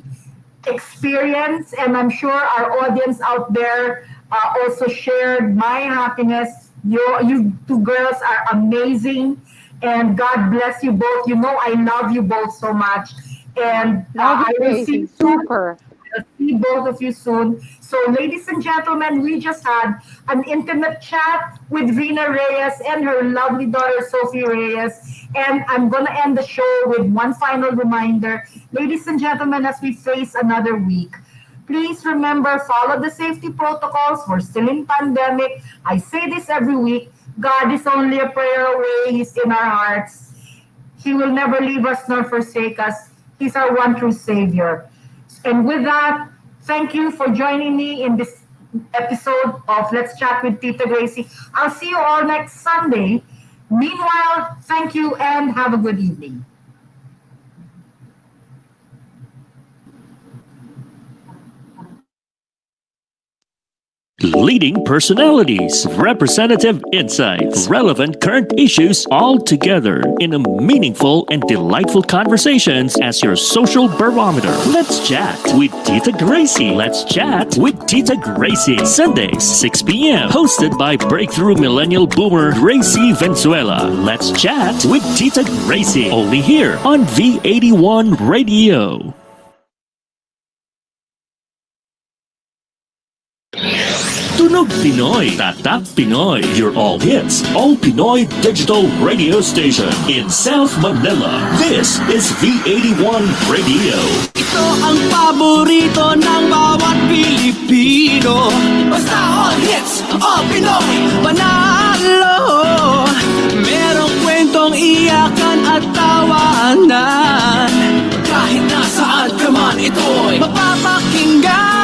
experience, and I'm sure our audience out there also shared my happiness. You two girls are amazing, and God bless you both. You know I love you both so much, and Love I you, will see Gracie. you soon. Super. I'll see both of you soon. So, ladies and gentlemen, we just had an intimate chat with Rina Reyes and her lovely daughter, Sophie Reyes. And I'm going to end the show with one final reminder. Ladies and gentlemen, as we face another week, please remember, follow the safety protocols. We're still in pandemic. I say this every week. God is only a prayer away. He's in our hearts. He will never leave us nor forsake us. He's our one true Savior. And with that, thank you for joining me in this episode of Let's Chat with Tita Gracie. I'll see you all next Sunday. Meanwhile, thank you and have a good evening. Leading personalities, representative insights, relevant current issues all together in a meaningful and delightful conversations as your social barometer. Let's chat with Tita Gracie. Let's chat with Tita Gracie. Sundays, 6 p.m. Hosted by breakthrough millennial boomer Gracie Venezuela. Let's chat with Tita Gracie. Only here on V81 Radio. Tunog Pinoy, Tatak Pinoy, your all hits, all Pinoy digital radio station in South Manila. This is V81 Radio. Ito ang paborito ng bawat Pilipino. Basta all hits, all Pinoy, panalo. Merong kwentong iyakan at tawanan. Kahit nasaan ka man ito'y mapapakinggan.